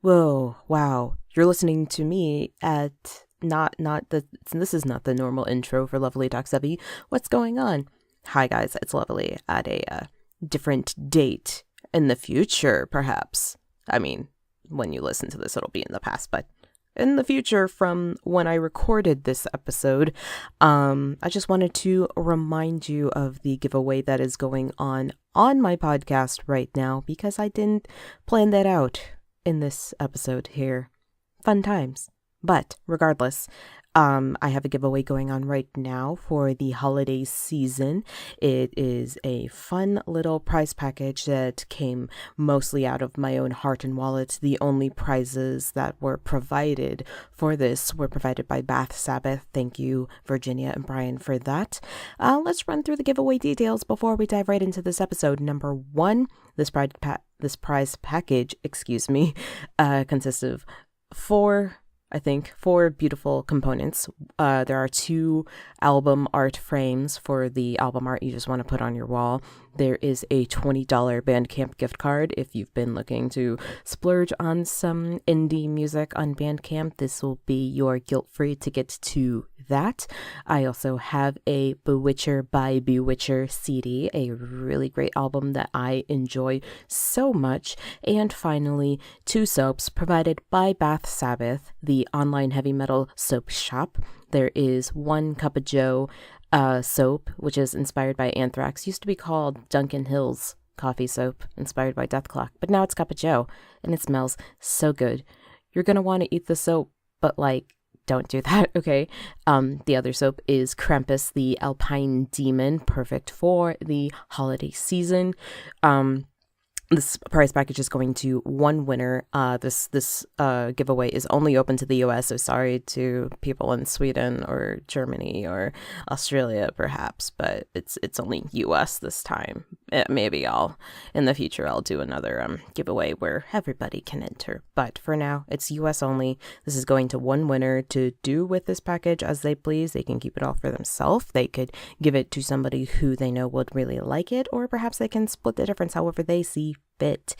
Whoa, wow. You're listening to me at this is not the normal intro for Lovely Talks Heavy. What's going on? Hi guys, it's Lovely at a different date in the future, perhaps. I mean, when you listen to this, it'll be in the past, but in the future from when I recorded this episode, I just wanted to remind you of the giveaway that is going on my podcast right now because I didn't plan that out in this episode here. Fun times. But regardless, I have a giveaway going on right now for the holiday season. It is a fun little prize package that came mostly out of my own heart and wallet. The only prizes that were provided for this were provided by Bath Sabbath. Thank you, Virginia and Brian, for that. Let's run through the giveaway details before we dive right into this episode. Number one, this prize package, consists of four beautiful components. There are 2 album art frames for the album art you just want to put on your wall. There is a $20 Bandcamp gift card. If you've been looking to splurge on some indie music on Bandcamp, this will be your guilt-free ticket to that. I also have a Bewitcher by Bewitcher CD, a really great album that I enjoy so much. And finally, 2 soaps provided by Bath Sabbath, the online heavy metal soap shop. There is 1 Cup of Joe soap, which is inspired by Anthrax. Used to be called Duncan Hill's coffee soap, inspired by Dethklok, but now it's Cup of Joe, and it smells so good. You're gonna want to eat the soap, but don't do that, okay? The other soap is Krampus, the Alpine Demon, perfect for the holiday season. This prize package is going to 1 winner. This giveaway is only open to the US, so sorry to people in Sweden or Germany or Australia, perhaps, but it's only US this time. Maybe in the future I'll do another giveaway where everybody can enter, but for now it's US only. This is going to 1 winner to do with this package as they please. They can keep it all for themselves. They could give it to somebody who they know would really like it, or perhaps they can split the difference however they see fit.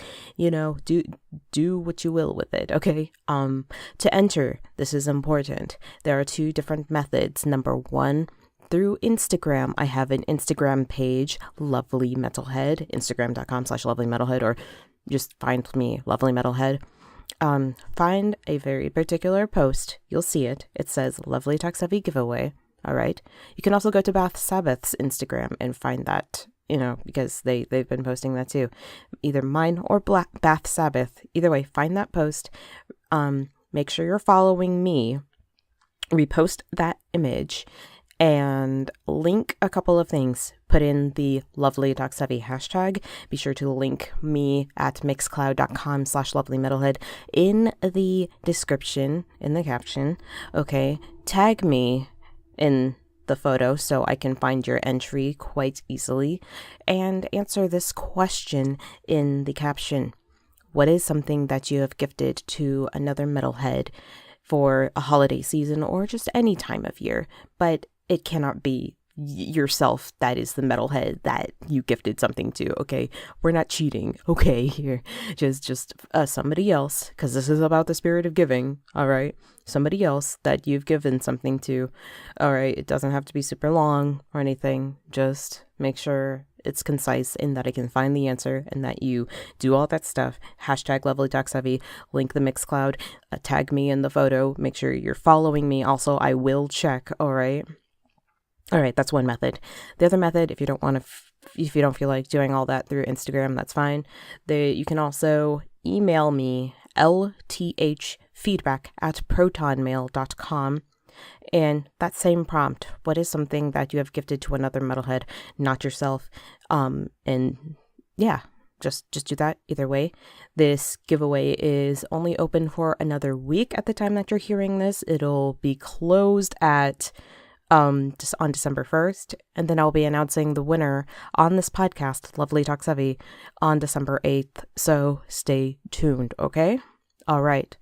Do what you will with it, okay? To enter, this is important. There are 2 different methods. Number 1, through Instagram. I have an Instagram page, Lovely Metalhead, instagram.com/lovelymetalhead, or just find me, Lovely Metalhead. Find a very particular post. You'll see it. It says Lovely Talks Heavy giveaway. All right. You can also go to Bath Sabbath's Instagram and find that, because they've been posting that too. Either mine or Bath Sabbath. Either way, find that post. Make sure you're following me. Repost that image and link a couple of things. Put in the Lovely Talks Heavy hashtag. Be sure to link me at mixcloud.com/lovelymetalhead in the description, in the caption. Okay. Tag me in the photo so I can find your entry quite easily, and answer this question in the caption. What is something that you have gifted to another metalhead for a holiday season or just any time of year, but it cannot be yourself that is the metalhead that you gifted something to, okay? We're not cheating, okay, here. Just somebody else, because this is about the spirit of giving, all right? Somebody else that you've given something to, all right? It doesn't have to be super long or anything. Just make sure it's concise in that I can find the answer and that you do all that stuff. Hashtag Lovely Talks Heavy, link the Mixcloud, tag me in the photo, make sure you're following me. Also, I will check, all right? All right, that's one method. The other method, if you don't feel like doing all that through Instagram, that's fine. You can also email me, lthfeedback@protonmail.com, and that same prompt. What is something that you have gifted to another metalhead, not yourself? And yeah, just do that either way. This giveaway is only open for another week at the time that you're hearing this. It'll be closed at just on December 1st, and then I'll be announcing the winner on this podcast, Lovely Talks Heavy, on December 8th, so stay tuned, okay? All right,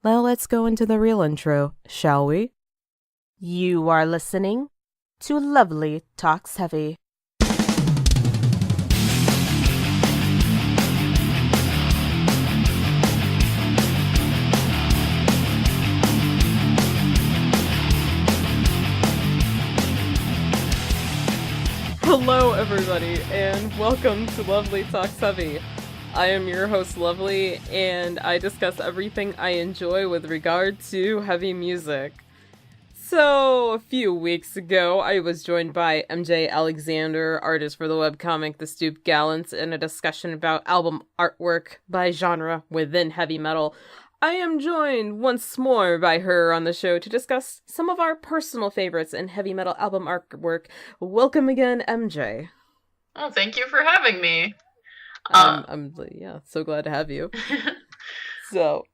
now let's go into the real intro, shall we? You are listening to Lovely Talks Heavy. Hello, everybody, and welcome to Lovely Talks Heavy. I am your host, Lovely, and I discuss everything I enjoy with regard to heavy music. So, a few weeks ago, I was joined by MJ Alexander, artist for the webcomic The Stoop Gallants, in a discussion about album artwork by genre within heavy metal. I am joined once more by her on the show to discuss some of our personal favorites in heavy metal album artwork. Welcome again, MJ. Oh, thank you for having me. I'm so glad to have you. So,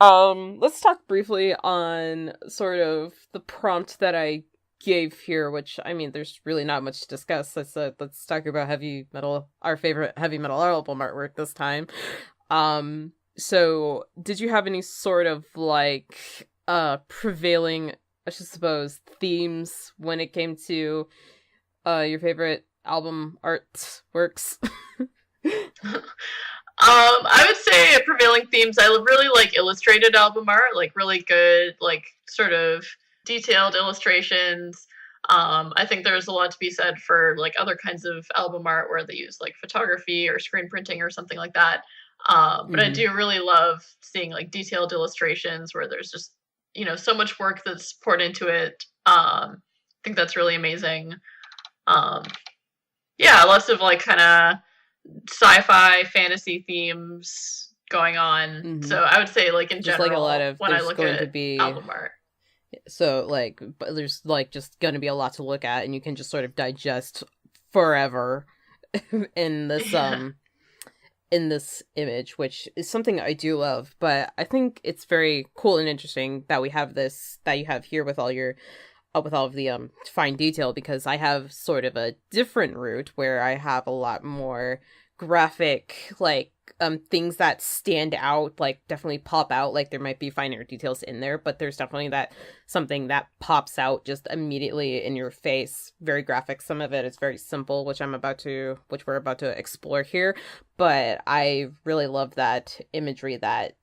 let's talk briefly on sort of the prompt that I gave here, which, I mean, there's really not much to discuss. Let's talk about heavy metal, our favorite heavy metal album artwork this time. So, did you have any sort of, prevailing, I should suppose, themes when it came to, your favorite album artworks? I would say prevailing themes. I really like illustrated album art, like really good, like sort of detailed illustrations. I think there's a lot to be said for like other kinds of album art where they use like photography or screen printing or something like that. But I do really love seeing like detailed illustrations where there's just, so much work that's poured into it. I think that's really amazing. Lots of like kind of sci-fi fantasy themes going on. So I would say like in just general, like a lot of, when I look at album art. So but there's like just going to be a lot to look at, and you can just sort of digest forever in this in this image, which is something I do love. But I think it's very cool and interesting that we have this, that you have here with all your with all of the fine detail, because I have sort of a different route where I have a lot more graphic, like things that stand out, like definitely pop out. Like there might be finer details in there, but there's definitely that something that pops out just immediately in your face. Very graphic. Some of it is very simple, which we're about to explore here. But I really love that imagery that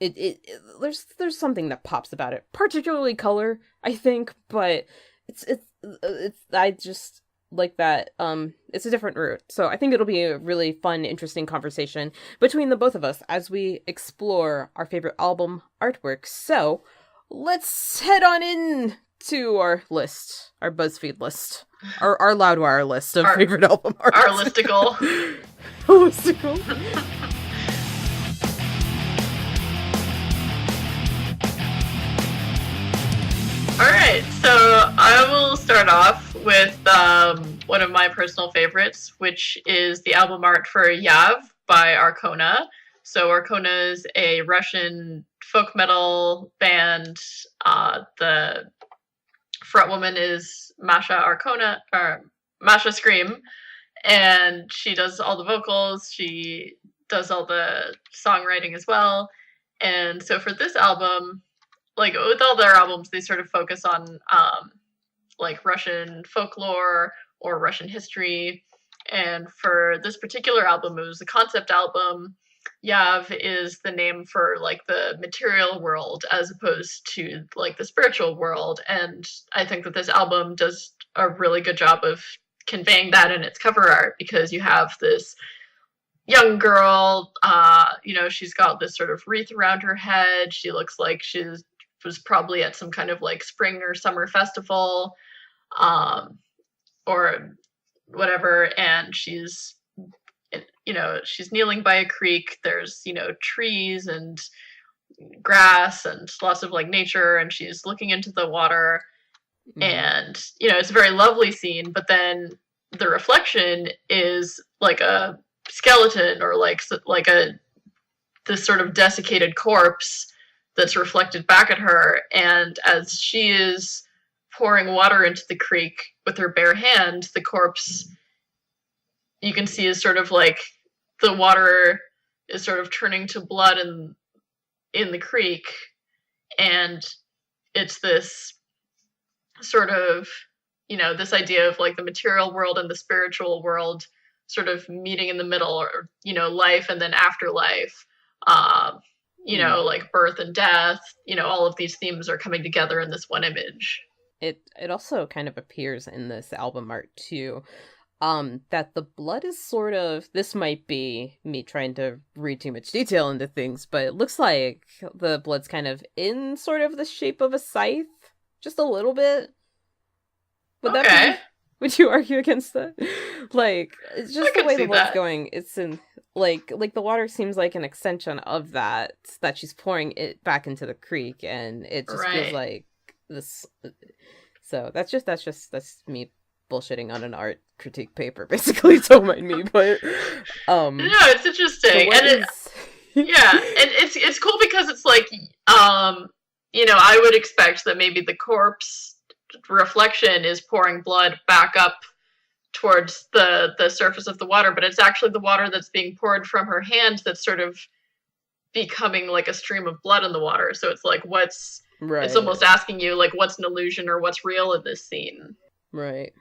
there's something that pops about it, particularly color, I think, but it's I just like that. It's a different route, so I think it'll be a really fun, interesting conversation between the both of us as we explore our favorite album artwork. So let's head on in to our list, our BuzzFeed list, our Loudwire list of favorite album art. Our listicle. Listicle. Alright, so I will start off with one of my personal favorites, which is the album art for Yav by Arkona. So Arkona is a Russian folk metal band. The frontwoman is Masha Scream, and she does all the vocals, she does all the songwriting as well. And so for this album, like with all their albums, they sort of focus on like Russian folklore or Russian history. And for this particular album, it was a concept album. Yav is the name for like the material world as opposed to like the spiritual world. And I think that this album does a really good job of conveying that in its cover art, because you have this young girl, she's got this sort of wreath around her head. She looks like was probably at some kind of like spring or summer festival, or whatever, and she's kneeling by a creek. There's trees and grass and lots of like nature, and she's looking into the water. And it's a very lovely scene, but then the reflection is like a skeleton, or like this sort of desiccated corpse that's reflected back at her. And as she is pouring water into the creek with her bare hand, the corpse, you can see, is sort of like the water is sort of turning to blood in the creek. And it's this sort of, this idea of like the material world and the spiritual world sort of meeting in the middle, or, life and then afterlife. Like birth and death, all of these themes are coming together in this one image. it also kind of appears in this album art too. That the blood is sort of, this might be me trying to read too much detail into things, but it looks like the blood's kind of in sort of the shape of a scythe, just a little bit. Would that be, would you argue against that? Like, it's just the way the blood's going. It's in, like the water seems like an extension of that she's pouring it back into the creek, and it just feels like this. So that's me bullshitting on an art critique paper, basically. Don't mind me, but no, it's interesting, so and it's cool because it's like I would expect that maybe the corpse reflection is pouring blood back up towards the surface of the water, but it's actually the water that's being poured from her hand that's sort of becoming like a stream of blood in the water. So it's like, it's almost asking you, like, what's an illusion or what's real in this scene? Right.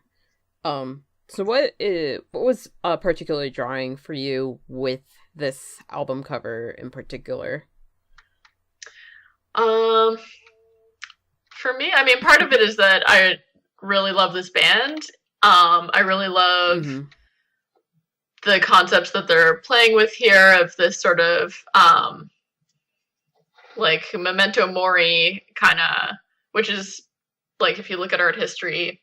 So what was particularly drawing for you with this album cover in particular? For me, I mean, part of it is that I really love this band. I really love the concepts that they're playing with here of this sort of like memento mori kind of, which is like, if you look at art history,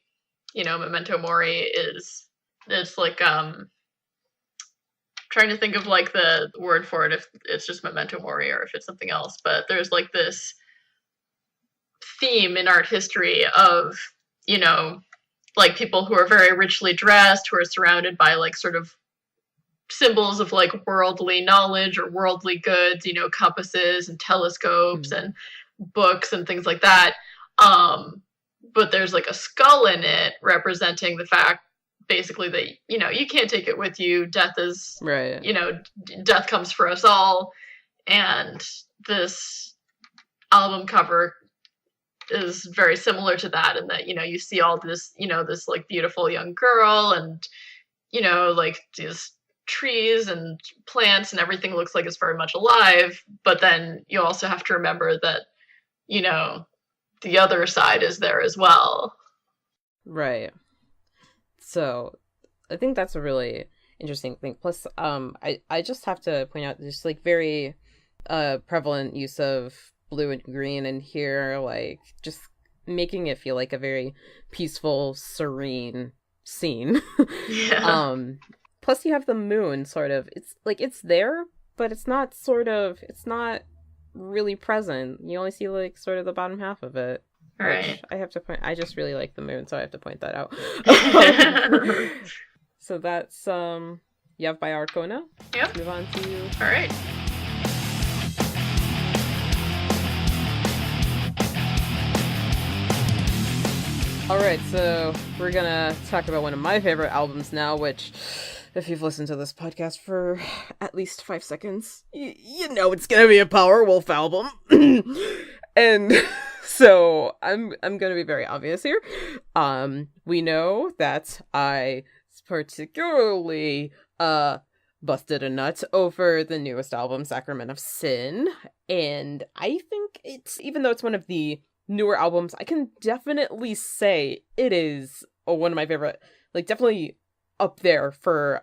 memento mori it's like trying to think of like the word for it, if it's just memento mori or if it's something else, but there's like this theme in art history of like people who are very richly dressed, who are surrounded by like sort of symbols of like worldly knowledge or worldly goods, compasses and telescopes and books and things like that. But there's like a skull in it representing the fact basically that, you can't take it with you. Death is, death comes for us all. And this album cover is very similar to that, in that, you see all this, this like beautiful young girl and, like these trees and plants and everything looks like it's very much alive. But then you also have to remember that, the other side is there as well. Right. So I think that's a really interesting thing. Plus, I just have to point out just like very prevalent use of blue and green in here, like just making it feel like a very peaceful, serene scene. Yeah. Plus you have the moon sort of, it's like it's there, but it's not really present. You only see like sort of the bottom half of it. Right. I have to point, I just really like the moon, so I have to point that out. So that's Yev by Arkona. Yep. Let's move on to all right. Alright, so we're gonna talk about one of my favorite albums now, which, if you've listened to this podcast for at least 5 seconds, you know it's gonna be a Powerwolf album. And so I'm gonna be very obvious here. We know that I particularly busted a nut over the newest album, Sacrament of Sin, and I think it's, even though it's one of the newer albums, I can definitely say it is one of my favorite, like definitely up there for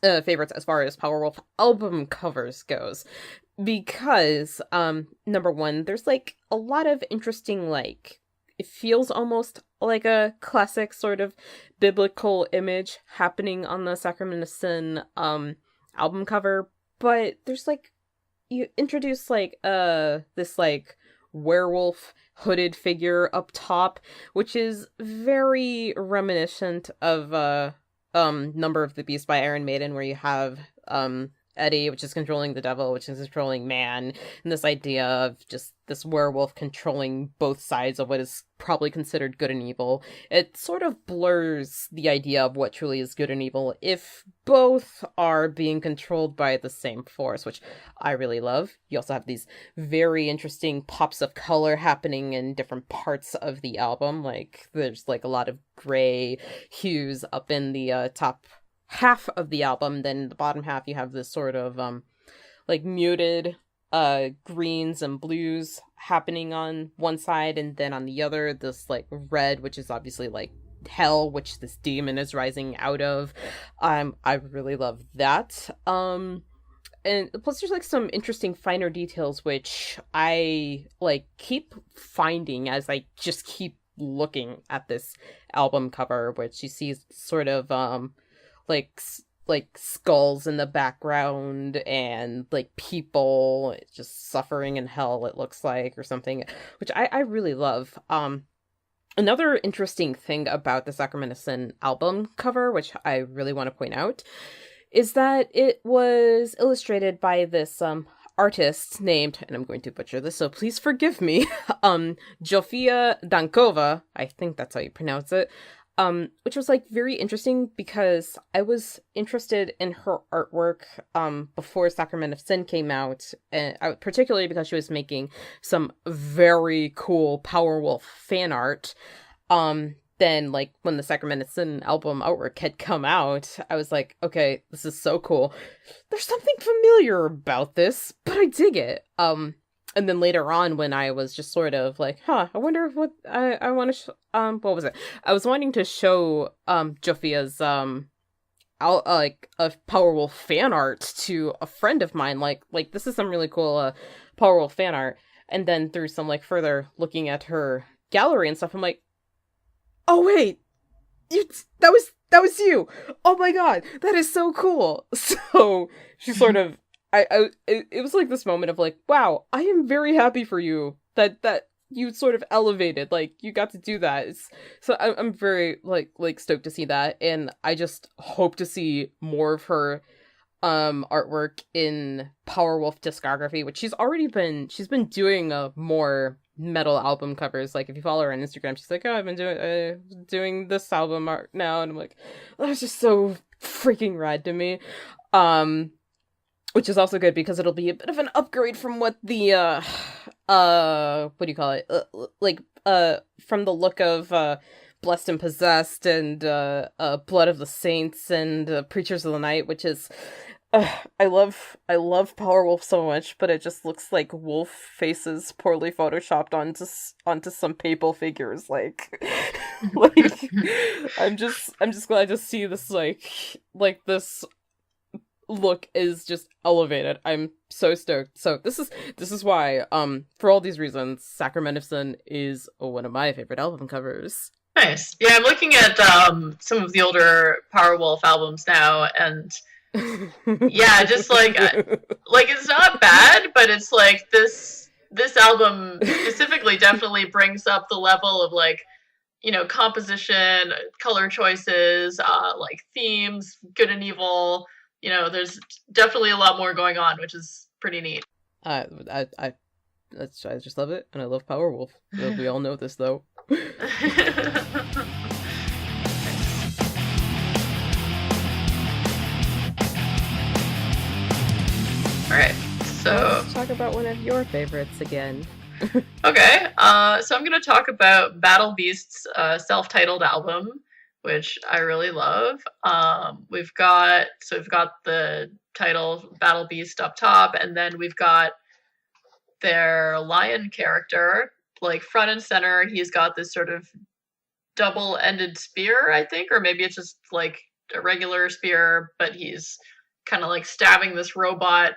favorites as far as Powerwolf album covers goes, because number one, there's like a lot of interesting, like it feels almost like a classic sort of biblical image happening on the Sacrament of Sin album cover, but there's like, you introduce like this like werewolf hooded figure up top, which is very reminiscent of Number of the Beast by Iron Maiden, where you have Eddie, which is controlling the devil, which is controlling man, and this idea of just this werewolf controlling both sides of what is probably considered good and evil. It sort of blurs the idea of what truly is good and evil if both are being controlled by the same force, which I really love. You also have these very interesting pops of color happening in different parts of the album. Like there's like a lot of gray hues up in the top half of the album. Then the bottom half you have this sort of like muted greens and blues happening on one side, and then on the other, this like red, which is obviously like hell, which this demon is rising out of. I really love that. And plus there's like some interesting finer details which I like keep finding as I just keep looking at this album cover, which you see sort of like skulls in the background and like people just suffering in hell, it looks like, or something, which I really love. Another interesting thing about the Sacrament of Sin album cover, which I really want to point out, is that it was illustrated by this artist named, and I'm going to butcher this, so please forgive me, Zofia Dankova, I think that's how you pronounce it, which was like very interesting because I was interested in her artwork before Sacrament of Sin came out, and particularly because she was making some very cool Powerwolf fan art. Then, like, when the Sacrament of Sin album artwork had come out, I was like, okay, this is so cool. There's something familiar about this, but I dig it. And then later on, when I was just sort of like, I wonder what I want to, what was it? I was wanting to show, Jofia's, like, a Powerwolf fan art to a friend of mine, like, this is some really cool, Powerwolf fan art. And then through some, like, further looking at her gallery and stuff, I'm like, oh wait, that was you. Oh my god, that is so cool. So she sort of, it was like this moment of like, wow, I am very happy for you that you sort of elevated, like you got to do that. So I'm very like stoked to see that, and I just hope to see more of her artwork in Powerwolf discography, which she's been doing more metal album covers. Like if you follow her on Instagram, she's like, oh, I've been doing this album art now, and I'm like, that's just so freaking rad to me. Which is also good because it'll be a bit of an upgrade from what the what do you call it, from the look of Blessed and Possessed and Blood of the Saints and Preachers of the Night, which is I love Powerwolf so much, but it just looks like wolf faces poorly photoshopped onto some papal figures. Like, like I'm just glad to see this like this look is just elevated. I'm so stoked. So this is why for all these reasons, Sacrament of Sin is one of my favorite album covers. Nice. Yeah, I'm looking at some of the older Powerwolf albums now, and yeah, just like it's not bad, but it's like this album specifically definitely brings up the level of like, you know, composition, color choices, like themes, good and evil. You know, there's definitely a lot more going on, which is pretty neat. I just love it, and I love Powerwolf. We all know this though. Alright, so let's talk about one of your favorites again. Okay, so I'm going to talk about Battle Beast's self-titled album, which I really love. We've got the title Battle Beast up top, and then we've got their lion character, like front and center. He's got this sort of double-ended spear, I think, or maybe it's just like a regular spear, but he's kind of like stabbing this robot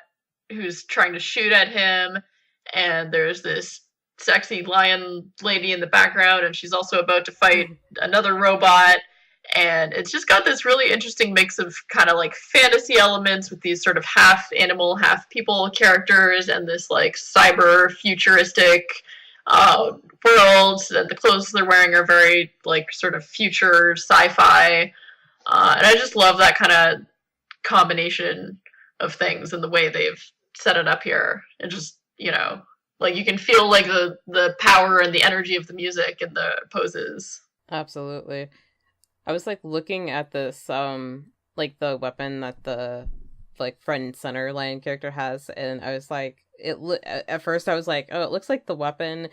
who's trying to shoot at him, and there's this sexy lion lady in the background, and she's also about to fight another robot, and it's just got this really interesting mix of kind of like fantasy elements with these sort of half animal, half people characters, and this like cyber futuristic world, and the clothes they're wearing are very like sort of future sci-fi, and I just love that kind of combination of things and the way they've set it up here. And just, you know, like you can feel like the power and the energy of the music and the poses. Absolutely. I was like looking at this like the weapon that the like front and center lion character has, and I was like, at first I was like, oh, it looks like the weapon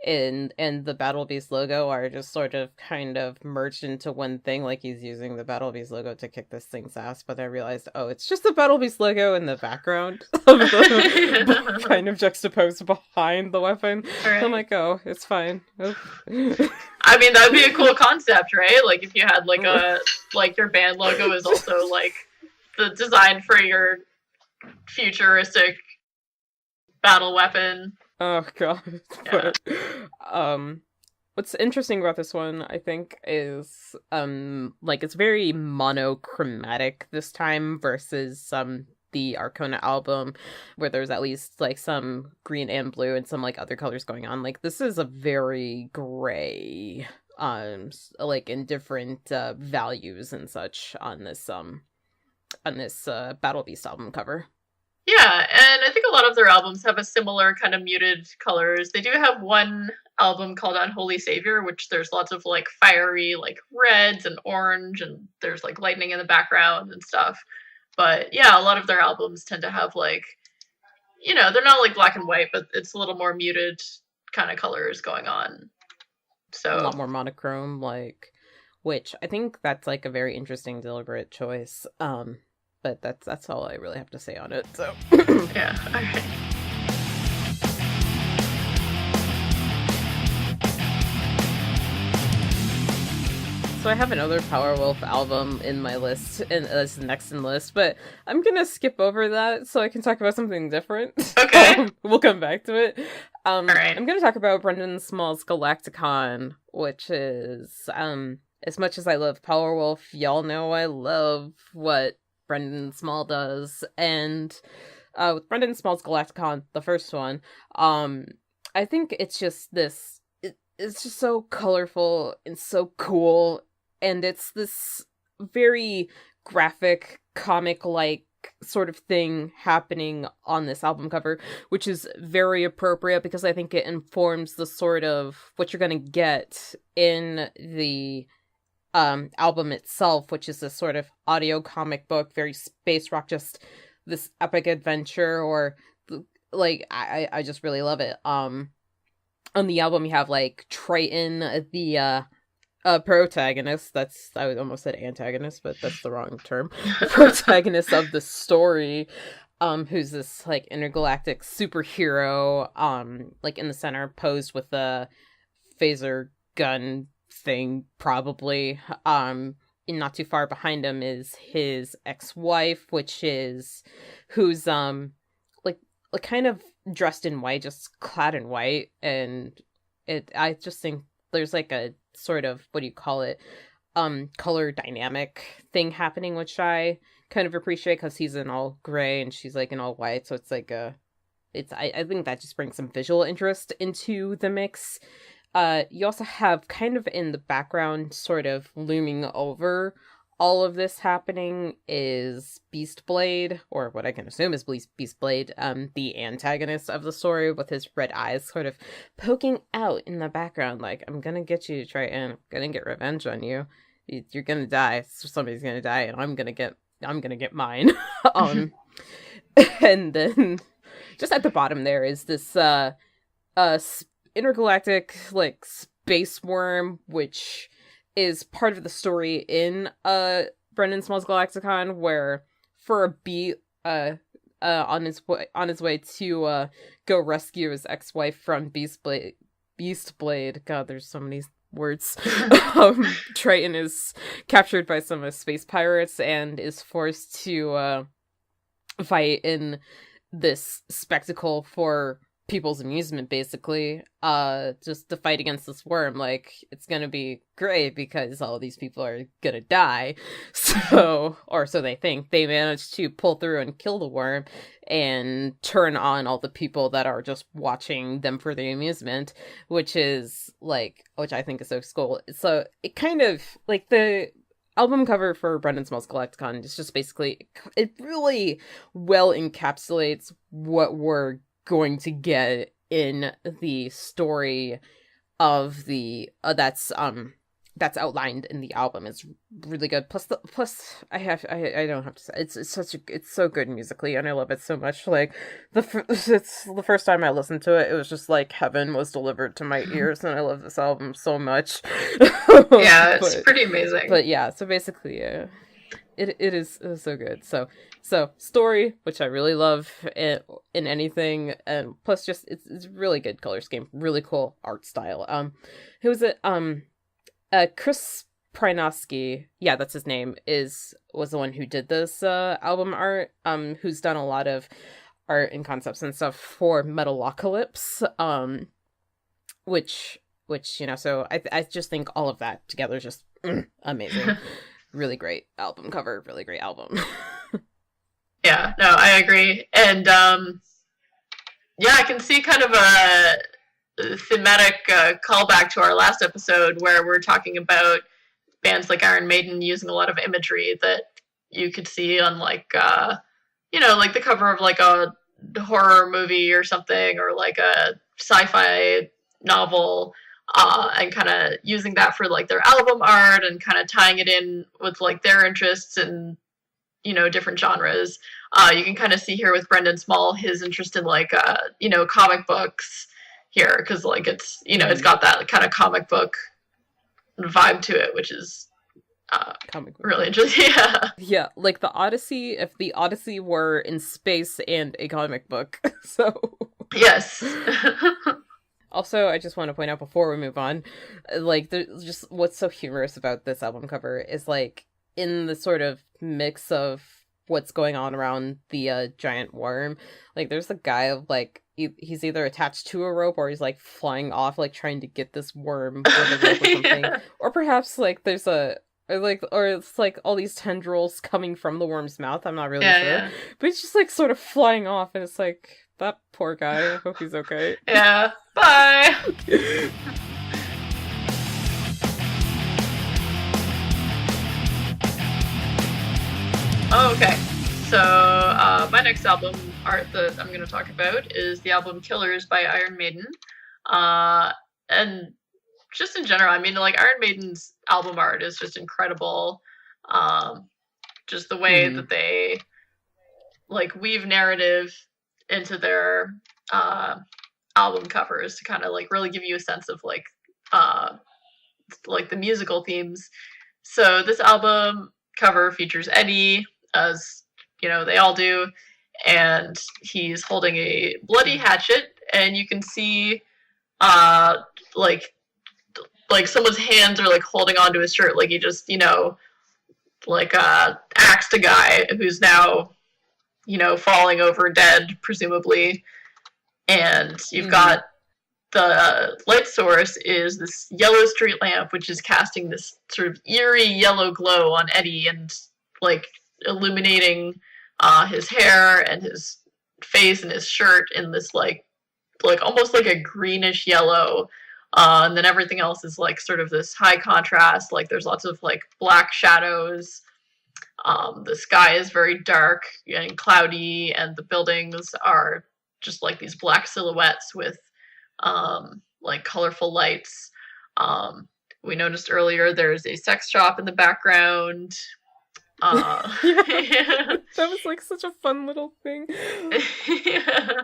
and the Battle Beast logo are just sort of kind of merged into one thing. Like he's using the Battle Beast logo to kick this thing's ass, but I realized, oh, it's just the Battle Beast logo in the background of the kind of juxtaposed behind the weapon. Right. So I'm like, oh, it's fine. I mean, that'd be a cool concept, right? Like if you had like your band logo is also like the design for your futuristic battle weapon. Oh god. Yeah. But, what's interesting about this one, I think, is like it's very monochromatic this time versus the Arkona album, where there's at least like some green and blue and some like other colors going on. Like this is a very gray, like in different values and such on this Battle Beast album cover. Yeah, and I think a lot of their albums have a similar kind of muted colors. They do have one album called Unholy Savior, which there's lots of like fiery like reds and orange, and there's like lightning in the background and stuff. But yeah, a lot of their albums tend to have like, you know, they're not like black and white, but it's a little more muted kind of colors going on. So a lot more monochrome, like, which I think that's like a very interesting deliberate choice. But that's all I really have to say on it. So yeah, all right. So I have another Powerwolf album in my list, and that's next in the list, but I'm gonna skip over that so I can talk about something different. Okay. We'll come back to it. All right. I'm gonna talk about Brendon Small's Galacticon, which is as much as I love Powerwolf, y'all know I love what Brendon Small does, and with Brendon Small's Galacticon, the first one, I think it's just this, it's just so colorful and so cool, and it's this very graphic, comic-like sort of thing happening on this album cover, which is very appropriate because I think it informs the sort of what you're gonna get in the album itself, which is this sort of audio comic book, very space rock, just this epic adventure, or like I just really love it. On the album you have like Triton, the protagonist, I almost said antagonist, but that's the wrong term. The protagonist of the story, who's this like intergalactic superhero, like in the center, posed with a phaser gun thing, probably. And not too far behind him is his ex-wife, who's like kind of dressed in white, just clad in white, and I just think there's like a sort of, what do you call it, color dynamic thing happening, which I kind of appreciate, because he's in all gray and she's like in all white, so it's like I think that just brings some visual interest into the mix. You also have kind of in the background, sort of looming over all of this happening, is Beastblade, or what I can assume is Beastblade, the antagonist of the story, with his red eyes sort of poking out in the background, like, I'm gonna get you, Triton, I'm gonna get revenge on you, you're gonna die, somebody's gonna die, and I'm gonna get mine. And then just at the bottom there is this intergalactic like space worm, which is part of the story in Brendon Small's Galacticon, where for a beat on his way to go rescue his ex-wife from Beastblade, god, there's so many words. Triton is captured by some space pirates and is forced to fight in this spectacle for people's amusement, basically, just to fight against this worm. Like, it's gonna be great because all these people are gonna die, so they think. They managed to pull through and kill the worm and turn on all the people that are just watching them for their amusement, which I think is so cool. So it kind of, like, the album cover for Brendon Small's Galacticon is just basically, it really well encapsulates what we're going to get in the story of the that's outlined in the album is really good. Plus I don't have to say it's so good musically, and I love it so much. Like it's the first time I listened to it, it was just like heaven was delivered to my ears, and I love this album so much. Yeah, it's pretty amazing. But yeah, so basically, it is so good. So story, which I really love in anything, and plus just it's really good color scheme, really cool art style. Who was it? Chris Prynoski, yeah, that's his name, was the one who did this album art, who's done a lot of art and concepts and stuff for Metalocalypse, which so I just think all of that together is just amazing. Really great album cover, really great album. Yeah, no, I agree. And yeah, I can see kind of a thematic callback to our last episode where we're talking about bands like Iron Maiden using a lot of imagery that you could see on like like the cover of like a horror movie or something, or like a sci-fi novel, and kind of using that for like their album art and kind of tying it in with like their interests and different genres. You can kind of see here with Brendon Small his interest in like comic books here, because like it's it's got that kind of comic book vibe to it, which is comic book really interesting. Yeah, like the Odyssey, if the Odyssey were in space and a comic book. So yes. Also, I just want to point out before we move on, like just what's so humorous about this album cover is like in the sort of mix of what's going on around the giant worm, like there's a guy of like he's either attached to a rope or he's like flying off like trying to get this worm with a rope or something. Yeah. Or perhaps like there's or it's like all these tendrils coming from the worm's mouth. I'm not really sure. Yeah. But it's just like sort of flying off, and it's like, that poor guy, I hope he's okay. Yeah. Bye. Okay, so my next album art that I'm going to talk about is the album Killers by Iron Maiden. And just in general, I mean, like, Iron Maiden's album art is just incredible. Just the way that they, like, weave narrative into their album covers to kind of, like, really give you a sense of, like the musical themes. So this album cover features Eddie, as they all do, and he's holding a bloody hatchet, and you can see like someone's hands are like holding onto his shirt, like he just like axed a guy who's now falling over dead, presumably. And you've got the light source is this yellow street lamp, which is casting this sort of eerie yellow glow on Eddie and like illuminating his hair and his face and his shirt in this like almost like a greenish yellow, and then everything else is like sort of this high contrast, like there's lots of like black shadows. The sky is very dark and cloudy, and the buildings are just like these black silhouettes with like colorful lights. We noticed earlier there's a sex shop in the background. Yeah. That was like such a fun little thing. Yeah.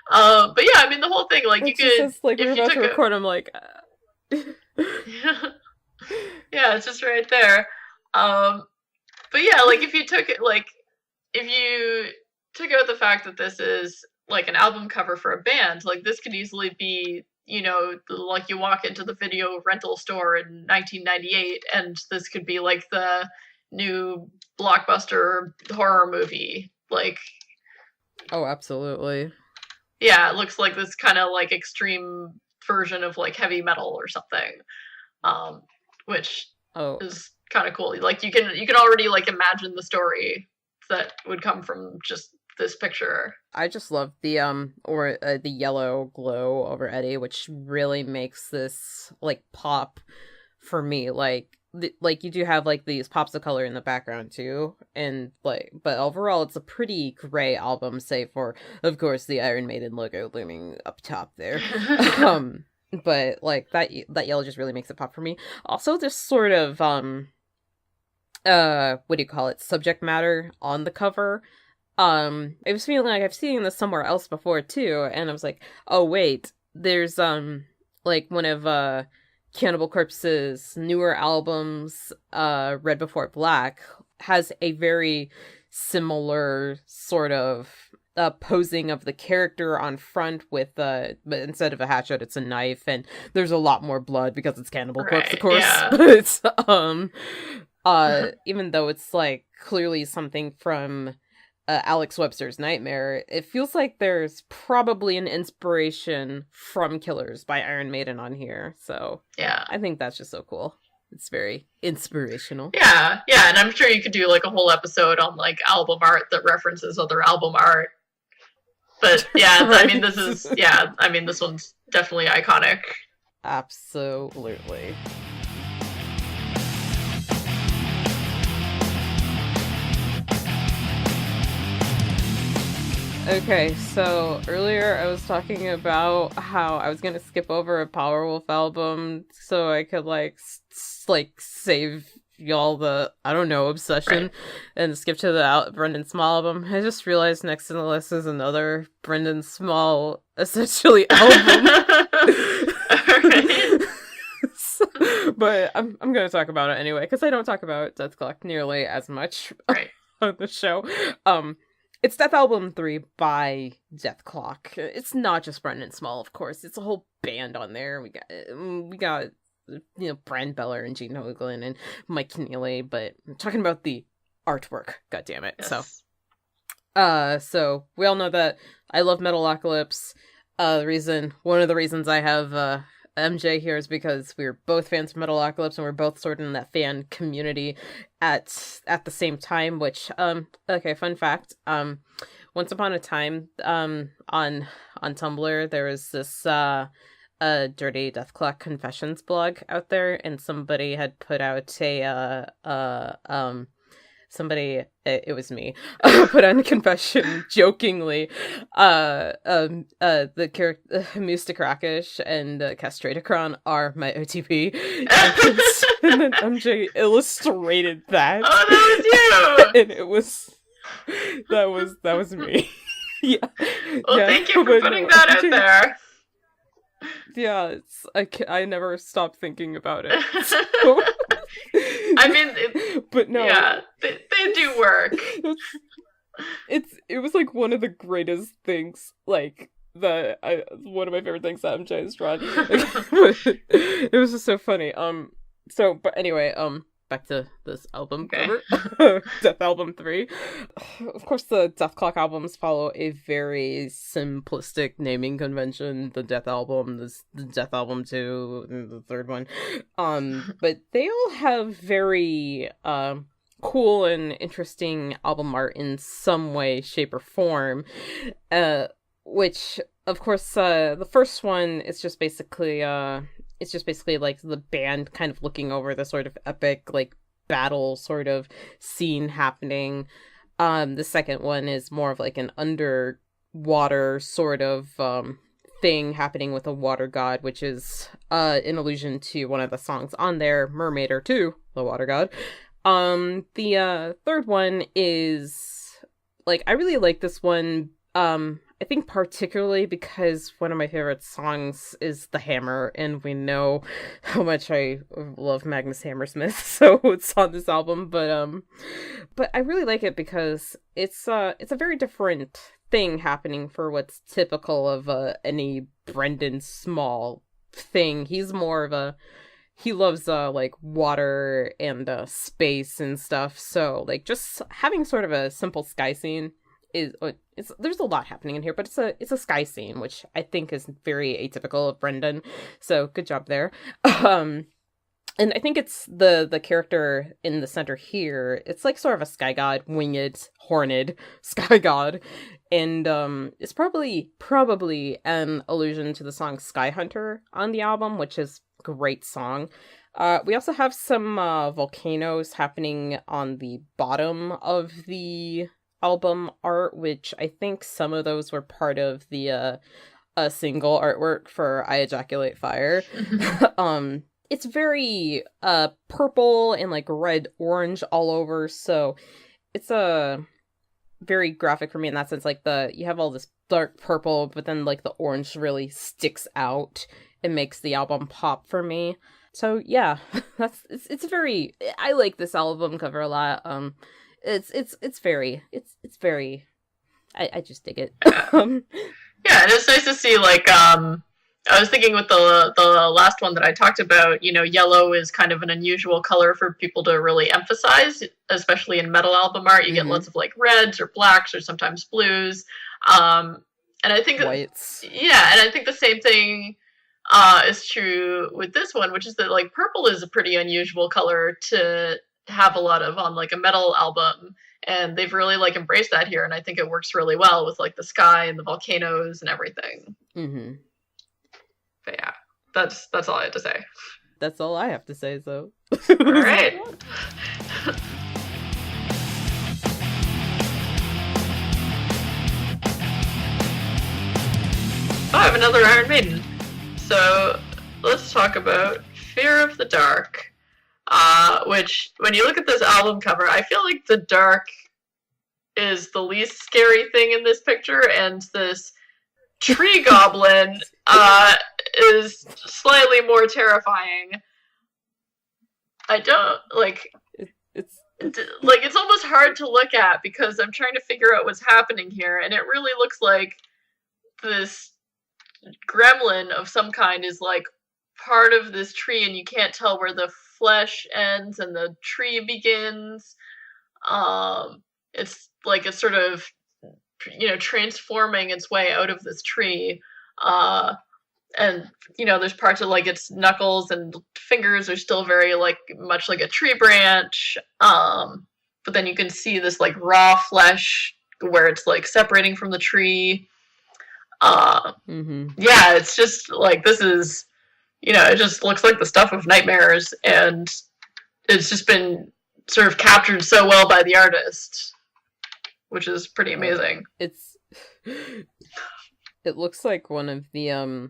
But yeah, I mean the whole thing, like you could just, like, we're about to record, I'm like yeah, it's just right there. But yeah, like if you took out the fact that this is like an album cover for a band, like this could easily be, like you walk into the video rental store in 1998 and this could be like the new blockbuster horror movie. Like, oh, absolutely. Yeah, it looks like this kind of like extreme version of like heavy metal or something, which is kind of cool. Like you can already like imagine the story that would come from just this picture. I just love the the yellow glow over Eddie, which really makes this like pop for me. Like you do have like these pops of color in the background too, and like, but overall it's a pretty gray album, save for of course the Iron Maiden logo looming up top there. but like that yellow just really makes it pop for me. Also, this sort of what do you call it, subject matter on the cover. I was feeling like I've seen this somewhere else before too, and I was like, oh wait, there's like one of Cannibal Corpse's newer albums, Red Before Black, has a very similar sort of posing of the character on front with but instead of a hatchet, it's a knife, and there's a lot more blood because it's Cannibal Corpse, of course. Yeah. But even though it's like clearly something from Alex Webster's Nightmare, it feels like there's probably an inspiration from Killers by Iron Maiden on here. So yeah, I think that's just so cool. It's very inspirational. Yeah, and I'm sure you could do like a whole episode on like album art that references other album art. But yeah, right. I mean, this one's definitely iconic. Absolutely. Okay, so earlier I was talking about how I was gonna skip over a Powerwolf album so I could like save y'all the, I don't know, obsession, and skip to the Brendon Small album. I just realized next in the list is another Brendon Small essentially album. But I'm gonna talk about it anyway because I don't talk about Dethklok nearly as much on the show. It's Death Album 3 by Dethklok. It's not just Brendon Small, of course. It's a whole band on there. We got Brian Beller and Gene Hoglan and Mike Keneally, but I'm talking about the artwork. God damn it! Yes. So we all know that I love Metalocalypse. One of the reasons I have MJ here is because we're both fans of Metalocalypse and we're both sort of in that fan community at the same time, which okay, fun fact, once upon a time on Tumblr there was this dirty Dethklok confessions blog out there, and somebody had put out it was me, put on a confession jokingly, the character Mystic Rakish and Castratocron are my OTP, and then MJ illustrated that. Oh, that was you! And that was me. Yeah. Well, yeah, thank you for putting that out there. Yeah, I never stopped thinking about it. So. I mean, but no, yeah, they do work. It was like one of the greatest things, like one of my favorite things that MJ has drawn. It was just so funny. But anyway, back to this album cover. Death Album 3. Of course, the Dethklok albums follow a very simplistic naming convention. The Death Album, the Death Album 2, and the third one. But they all have very cool and interesting album art in some way, shape, or form. Which, of course, the first one is just basically like the band kind of looking over the sort of epic like battle sort of scene happening. The second one is more of like an underwater sort of thing happening with a water god, which is in allusion to one of the songs on there, Mermaider 2, the water god. The third one is like, I really like this one. I think particularly because one of my favorite songs is The Hammer, and we know how much I love Magnus Hammersmith, so it's on this album. But I really like it because it's a very different thing happening for what's typical of any Brendon Small thing. He's more of he loves like water and space and stuff. So like just having sort of a simple sky scene there's a lot happening in here, but it's a sky scene, which I think is very atypical of Brendon. So good job there. And I think it's the character in the center here. It's like sort of a sky god, winged, horned sky god, and it's probably an allusion to the song Sky Hunter on the album, which is a great song. We also have some volcanoes happening on the bottom of the album art, which I think some of those were part of the a single artwork for I Ejaculate Fire. It's very purple and like red orange all over, so it's a very graphic for me in that sense. Like you have all this dark purple, but then like the orange really sticks out and makes the album pop for me. So yeah, it's very, I like this album cover a lot. It's very I just dig it. Yeah, and it's nice to see, like, I was thinking with the last one that I talked about, you know, yellow is kind of an unusual color for people to really emphasize, especially in metal album art. You get lots of, like, reds or blacks or sometimes blues. And I think whites. Yeah, and I think the same thing is true with this one, which is that, like, purple is a pretty unusual color to have a lot of on, like, a metal album. And they've really, like, embraced that here, and I think it works really well with, like, the sky and the volcanoes and everything. But yeah, that's all I have to say. That's all I have to say, so. All right. I have another Iron Maiden. So let's talk about Fear of the Dark. Which, when you look at this album cover, I feel like the dark is the least scary thing in this picture, and this tree goblin is slightly more terrifying. I don't, like, it's almost hard to look at, because I'm trying to figure out what's happening here, and it really looks like this gremlin of some kind is, like, part of this tree, and you can't tell where the flesh ends and the tree begins. It's like it's sort of, you know, transforming its way out of this tree. And, you know, there's parts of, like, its knuckles and fingers are still very, like, much like a tree branch. But then you can see this, like, raw flesh where it's, like, separating from the tree. Yeah, it's just, like, this is, you know, it just looks like the stuff of nightmares, and it's just been sort of captured so well by the artist, which is pretty amazing. It looks like one of the,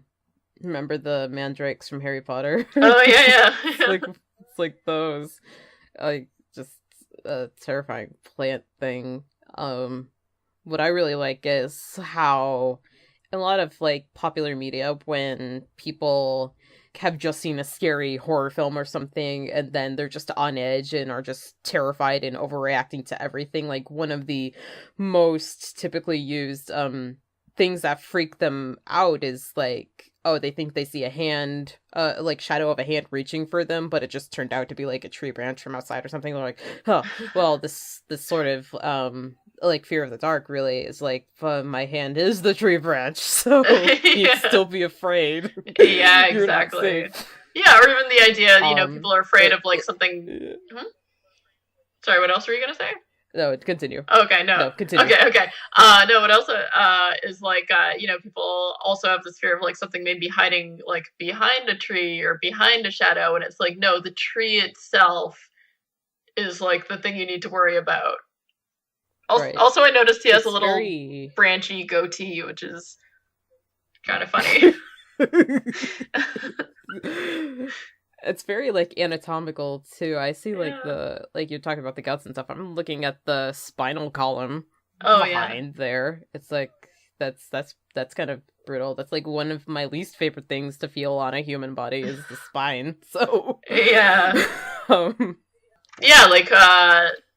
remember the mandrakes from Harry Potter? Oh, yeah. it's like those, like, just a terrifying plant thing. What I really like is how a lot of, like, popular media, when people have just seen a scary horror film or something, and then they're just on edge and are just terrified and overreacting to everything, like, one of the most typically used things that freak them out is, like, oh, they think they see a hand, like, shadow of a hand reaching for them, but it just turned out to be, like, a tree branch from outside or something. They're like, oh, well, this sort of like, Fear of the Dark really is like, my hand is the tree branch, so you'd still be afraid. Yeah, exactly. Yeah, or even the idea, you know, people are afraid of, like, something... Sorry, what else were you gonna say? No, continue. Okay, no. Continue. Okay. No, what else is, like, you know, people also have this fear of, like, something maybe hiding, like, behind a tree or behind a shadow, and it's like, no, the tree itself is, like, the thing you need to worry about. Also, I noticed he has a little branchy goatee, which is kind of funny. It's very, like, anatomical too. I see, like, like, you're talking about the guts and stuff. I'm looking at the spinal column behind there. It's like that's kind of brutal. That's, like, one of my least favorite things to feel on a human body is the spine. So yeah, like,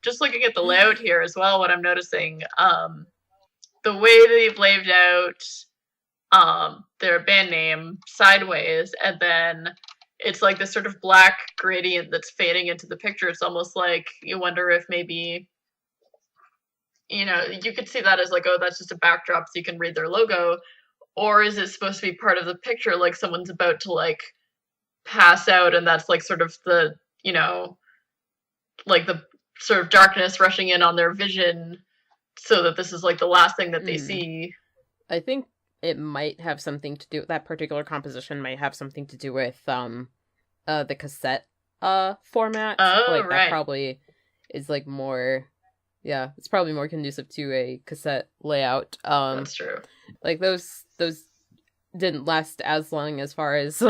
just looking at the layout here as well, what I'm noticing, the way they've laid out their band name sideways, and then it's like this sort of black gradient that's fading into the picture. It's almost like you wonder if maybe, you know, you could see that as, like, oh, that's just a backdrop so you can read their logo, or is it supposed to be part of the picture, like someone's about to, like, pass out, and that's, like, sort of the, you know, like, the sort of darkness rushing in on their vision, so that this is, like, the last thing that they see. I think it might have something to do, that particular composition might have something to do with the cassette format. Oh, like, right. That probably is, like, more, yeah, it's probably more conducive to a cassette layout. That's true. Like, those didn't last as long as far as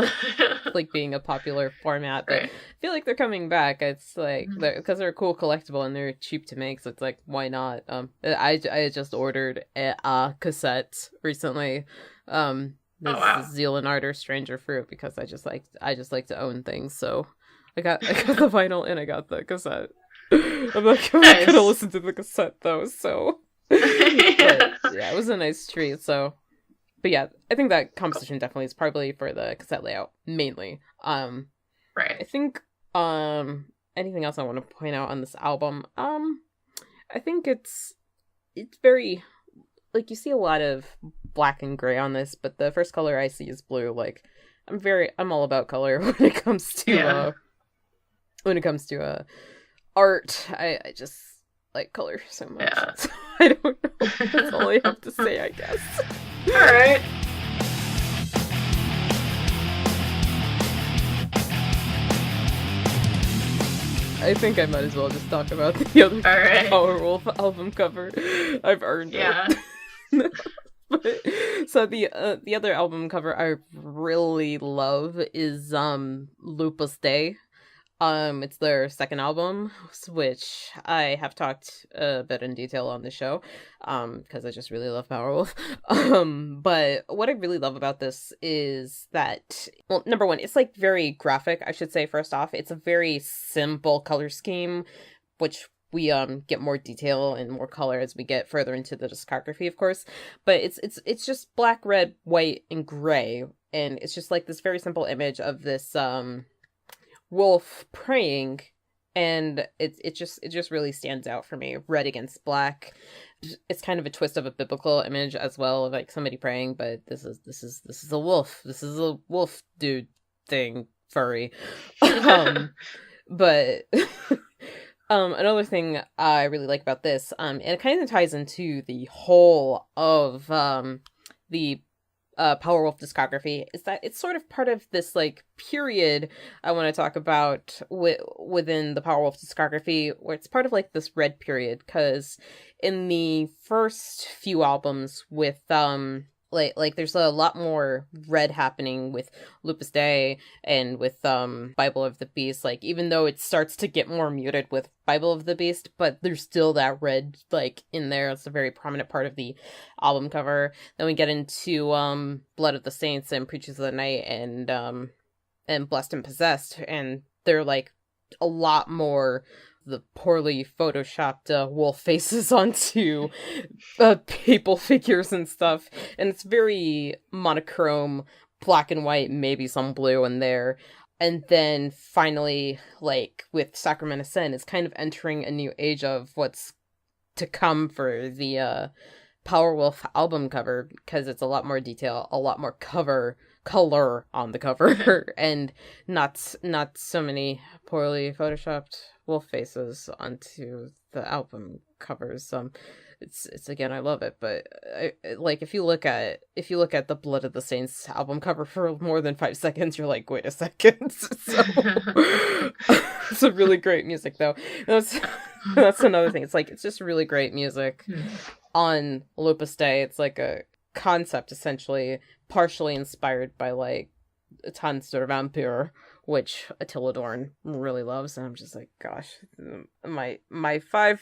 like being a popular format, but right. I feel like they're coming back. It's like because they're a cool collectible and they're cheap to make, so it's like, why not? I just ordered a cassette recently. This Oh wow. Zealand Ardor Stranger Fruit, because I just like to own things, so I got the vinyl and I got the cassette. I'm not gonna listen to the cassette though, so but yeah, it was a nice treat. So, but yeah, I think that composition definitely is probably for the cassette layout mainly. Right. I think anything else I want to point out on this album? I think it's very, like, you see a lot of black and gray on this, but the first color I see is blue. Like, I'm all about color when it comes to art. I just like color so much. Yeah. So I don't know. That's all I have to say, I guess. All right. I think I might as well just talk about the other Powerwolf album cover. I've earned it. So the other album cover I really love is Lupus Day. It's their second album, which I have talked a bit in detail on the show, because I just really love Powerwolf. But what I really love about this is that, well, number one, it's like very graphic, I should say, first off. It's a very simple color scheme, which we get more detail and more color as we get further into the discography, of course. But it's just black, red, white, and gray, and it's just like this very simple image of this wolf praying, and it just really stands out for me. Red against black. It's kind of a twist of a biblical image as well, of like somebody praying, but this is a wolf. This is a wolf dude thing, furry. But another thing I really like about this, and it kind of ties into the whole of the Powerwolf discography, is that it's sort of part of this like period I want to talk about within the Powerwolf discography, where it's part of like this red period, because in the first few albums with like there's a lot more red happening with Lupus Day and with Bible of the Beast. Like, even though it starts to get more muted with Bible of the Beast, but there's still that red like in there. It's a very prominent part of the album cover. Then we get into Blood of the Saints and Preachers of the Night and Blessed and Possessed, and they're like a lot more the poorly photoshopped wolf faces onto papal figures and stuff, and it's very monochrome, black and white, maybe some blue in there. And then finally, like with Sacrament of Sin, it's kind of entering a new age of what's to come for the Powerwolf album cover, because it's a lot more detail, a lot more color on the cover, and not so many poorly photoshopped wolf faces onto the album covers. It's again, I love it, but like if you look at the Blood of the Saints album cover for more than 5 seconds, you're like, wait a second. So it's a really great music though. That's another thing. It's like, it's just really great music. On Lupus Day, it's like a concept essentially partially inspired by like Tanz der Vampyr, which Attila Dorn really loves, and I'm just like, gosh, my five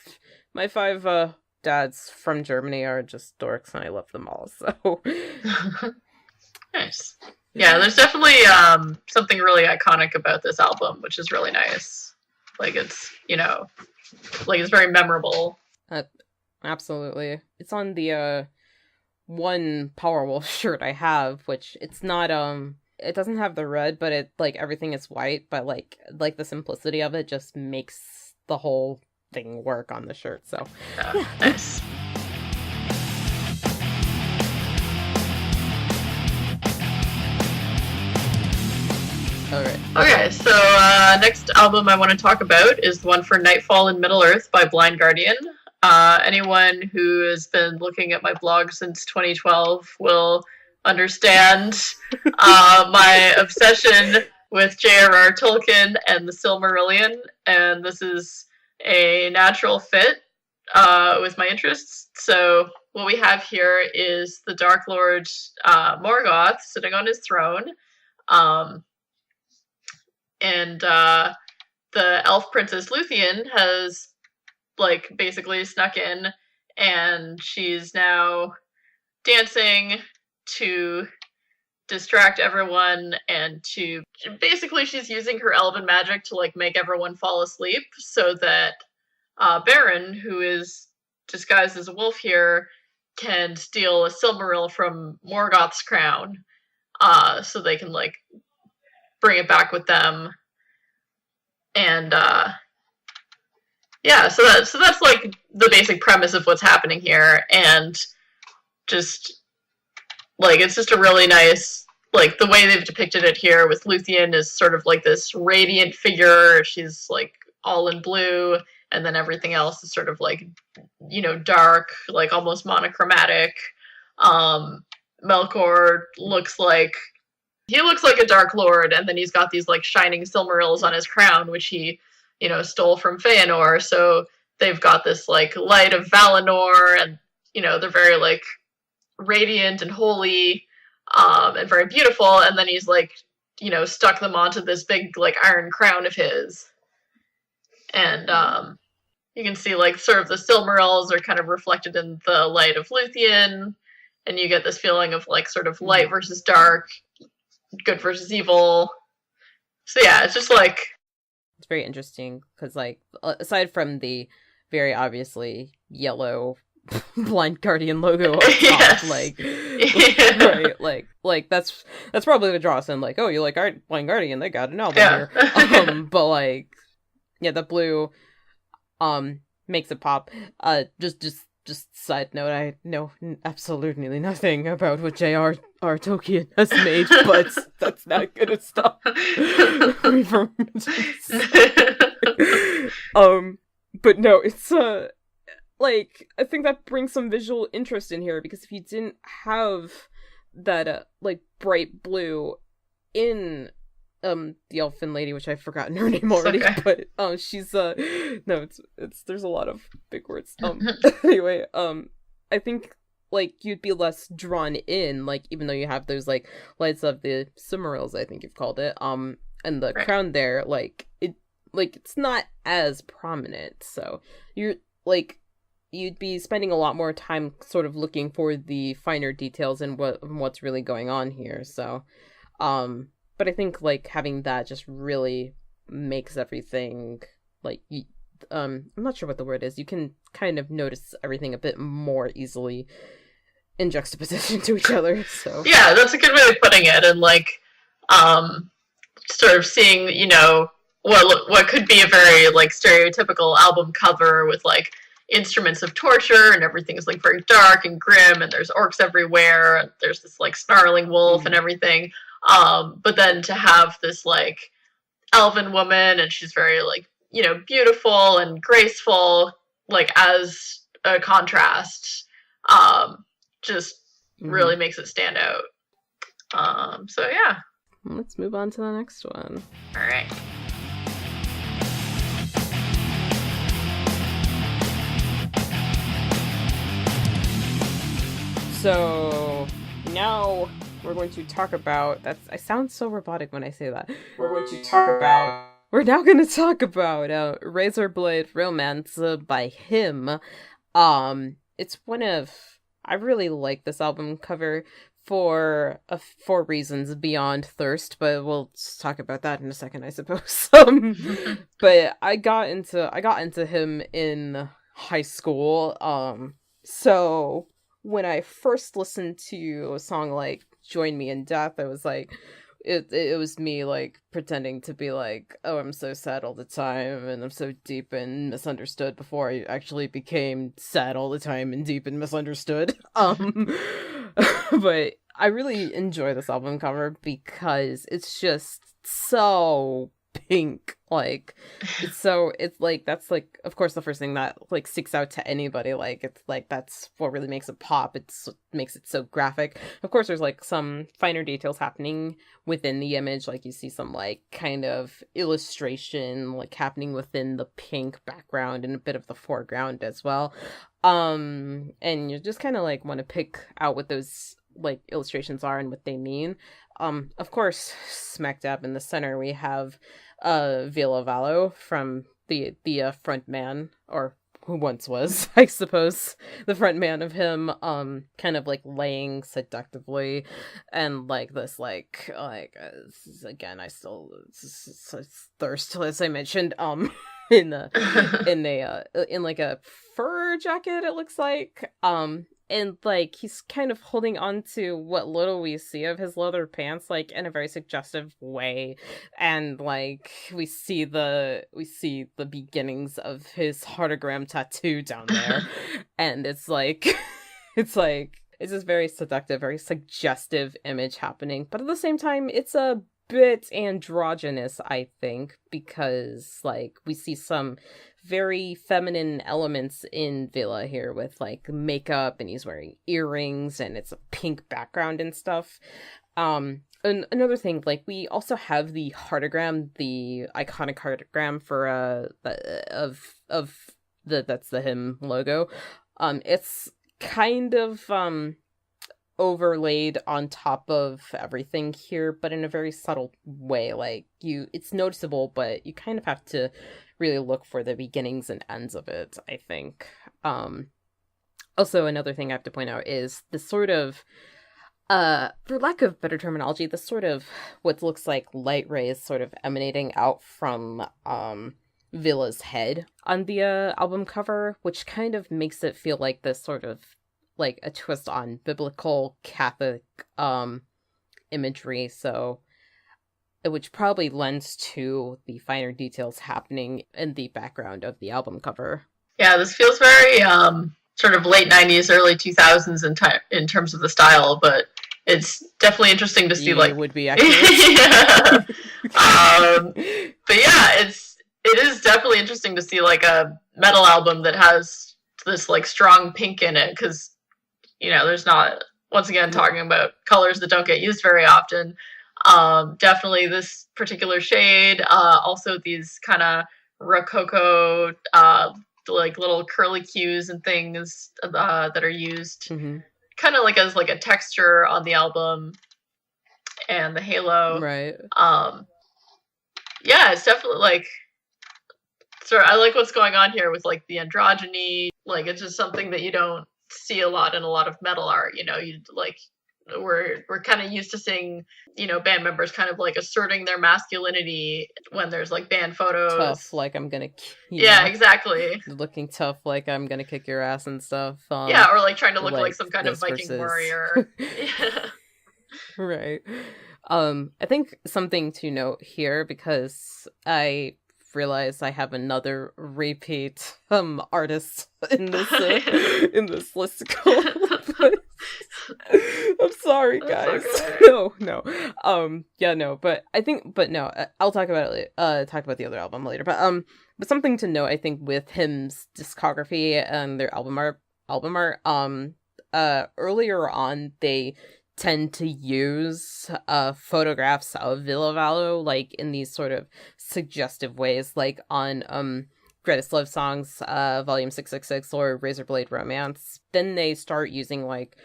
dads from Germany are just dorks, and I love them all. So nice. Yeah, there's definitely something really iconic about this album, which is really nice. Like, it's, like, it's very memorable. Absolutely. It's on the one Powerwolf shirt I have, which it's not it doesn't have the red, but it like everything is white, but like the simplicity of it just makes the whole thing work on the shirt. So yeah. Nice. Alright. Okay, so next album I want to talk about is the one for Nightfall in Middle Earth by Blind Guardian. Anyone who has been looking at my blog since 2012 will understand my obsession with J.R.R. Tolkien and the Silmarillion, and this is a natural fit with my interests. So what we have here is the Dark Lord Morgoth sitting on his throne. And the elf princess Luthien has, like, basically snuck in, and she's now dancing to distract everyone, and to basically she's using her elven magic to, like, make everyone fall asleep so that Baron, who is disguised as a wolf here, can steal a Silmaril from Morgoth's crown, so they can, like, bring it back with them. And yeah, so that's like the basic premise of what's happening here, and just like it's just a really nice, like, the way they've depicted it here with Luthien is sort of like this radiant figure. She's like all in blue, and then everything else is sort of like, you know, dark, like almost monochromatic. Melkor looks like a Dark Lord, and then he's got these, like, shining Silmarils on his crown, which he, you know, stole from Feanor. So they've got this, like, light of Valinor, and, you know, they're very, like, radiant and holy, and very beautiful. And then he's, like, you know, stuck them onto this big, like, iron crown of his. And you can see, like, sort of the Silmarils are kind of reflected in the light of Luthien, and you get this feeling of, like, sort of light versus dark, good versus evil. So yeah, it's just like, it's very interesting because, like, aside from the very obviously yellow Blind Guardian logo on top, yes. like, Yeah. right, like that's probably the draw. And like, oh, you like Blind Guardian? They got an album here. But like, yeah, the blue makes it pop. Just side note, I know absolutely nothing about what J.R.R. Tolkien has made, but that's not gonna stop me from but no, it's like, I think that brings some visual interest in here, because if you didn't have that like bright blue in the elfin lady, which I've forgotten her name already, okay. But she's no, it's there's a lot of big words. Anyway, I think, like, you'd be less drawn in, like, even though you have those, like, lights of the Silmarils, I think you've called it, and the right. crown there, like, it's not as prominent, so you're, like, you'd be spending a lot more time sort of looking for the finer details and what's really going on here, so, but I think, like, having that just really makes everything, like, I'm not sure what the word is. You can kind of notice everything a bit more easily in juxtaposition to each other, so. Yeah, that's a good way of putting it, and, like, sort of seeing, you know, what could be a very, like, stereotypical album cover with, like, instruments of torture, and everything is, like, very dark and grim, and there's orcs everywhere, and there's this, like, snarling wolf and everything. But then to have this, like, elven woman, and she's very, like, you know, beautiful and graceful, like, as a contrast, just really makes it stand out. So yeah. Let's move on to the next one. All right. So now we're going to talk about, I sound so robotic when I say that. We're now going to talk about Razorblade Romance by him. It's one of, I really like this album cover for reasons beyond thirst, but we'll talk about that in a second, I suppose. But I got into him in high school. So when I first listened to a song like Join Me in Death, I was like, it was me, like, pretending to be like, oh, I'm so sad all the time, and I'm so deep and misunderstood, before I actually became sad all the time and deep and misunderstood. But I really enjoy this album cover because it's just so pink. Like, it's like, that's like, of course, the first thing that like sticks out to anybody. Like, it's like, that's what really makes it pop. Makes it so graphic. Of course, there's like some finer details happening within the image. Like, you see some like kind of illustration like happening within the pink background and a bit of the foreground as well. And you just kind of like want to pick out what those like illustrations are and what they mean. Of course, smack dab in the center we have Vila Valo from the front man, or who once was, I suppose, the front man of him, kind of like laying seductively, and like this again, I still thirst, as I mentioned, in like a fur jacket, it looks like, and like he's kind of holding on to what little we see of his leather pants, like in a very suggestive way, and like we see the beginnings of his heartogram tattoo down there, and it's like it's this very seductive, very suggestive image happening, but at the same time it's a bit androgynous, I think, because like we see some very feminine elements in Villa here with like makeup, and he's wearing earrings, and it's a pink background and stuff. And another thing, like we also have the heartogram, the iconic heartogram for that's the hymn logo. It's kind of overlaid on top of everything here, but in a very subtle way. Like it's noticeable, but you kind of have to really look for the beginnings and ends of it, I think. Also, another thing I have to point out is the sort of, for lack of better terminology, the sort of what looks like light rays sort of emanating out from Villa's head on the album cover, which kind of makes it feel like this sort of like a twist on biblical Catholic imagery, so which probably lends to the finer details happening in the background of the album cover. Yeah, this feels very sort of late 90s, early 2000s in terms of the style, but it's definitely interesting to see. Like, would be accurate. Yeah. But yeah, it is definitely interesting to see like a metal album that has this like strong pink in it, because there's not, once again, talking about colors that don't get used very often. Definitely this particular shade, also these kind of rococo like little curly cues and things that are used kind of like as like a texture on the album, and the halo, right? Yeah, it's definitely like, so I like what's going on here with like the androgyny. Like, it's just something that you don't see a lot in a lot of metal art. You like, we're kind of used to seeing band members kind of like asserting their masculinity when there's like band photos. Tough, like I'm gonna exactly, looking tough, like I'm gonna kick your ass and stuff. Yeah, or like trying to look like some kind of Viking warrior. Yeah. Right. I think something to note here, because I realize I have another repeat artist in this list. I'm sorry, guys. Okay. No. But I think, I'll talk about it. Talk about the other album later. But something to note, I think, with Hymn's discography and their album art. Earlier on, they tend to use photographs of Villa Valo, like in these sort of suggestive ways, like on Greatest Love Songs, Volume 666, or Razorblade Romance. Then they start using like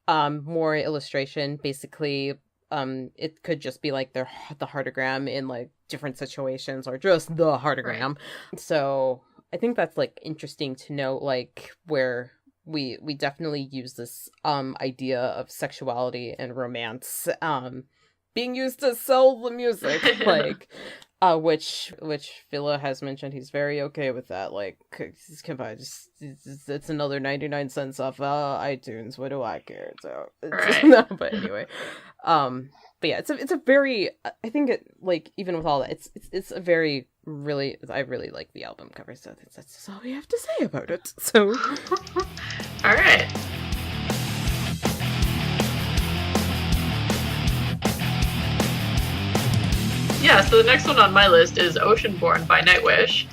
more illustration. Basically, it could just be like the heartogram in like different situations, or just the heartogram. Right. So I think that's like interesting to note, like where we definitely use this idea of sexuality and romance being used to sell the music, like which Villa has mentioned he's very okay with that. Like, it's another 99 cents off iTunes. What do I care? So, right. No, but anyway, but yeah, it's a very, I think it, like, even with all that, it's a very, really, I really like the album cover. So that's all we have to say about it. So, all right. yeah, so the next one on my list is Oceanborn by Nightwish.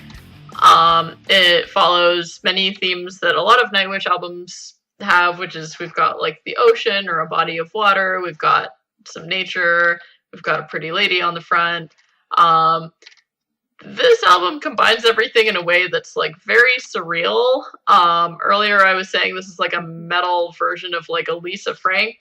It follows many themes that a lot of Nightwish albums have, which is we've got like the ocean or a body of water, we've got some nature, we've got a pretty lady on the front. This album combines everything in a way that's like very surreal. Earlier I was saying this is like a metal version of like a Lisa Frank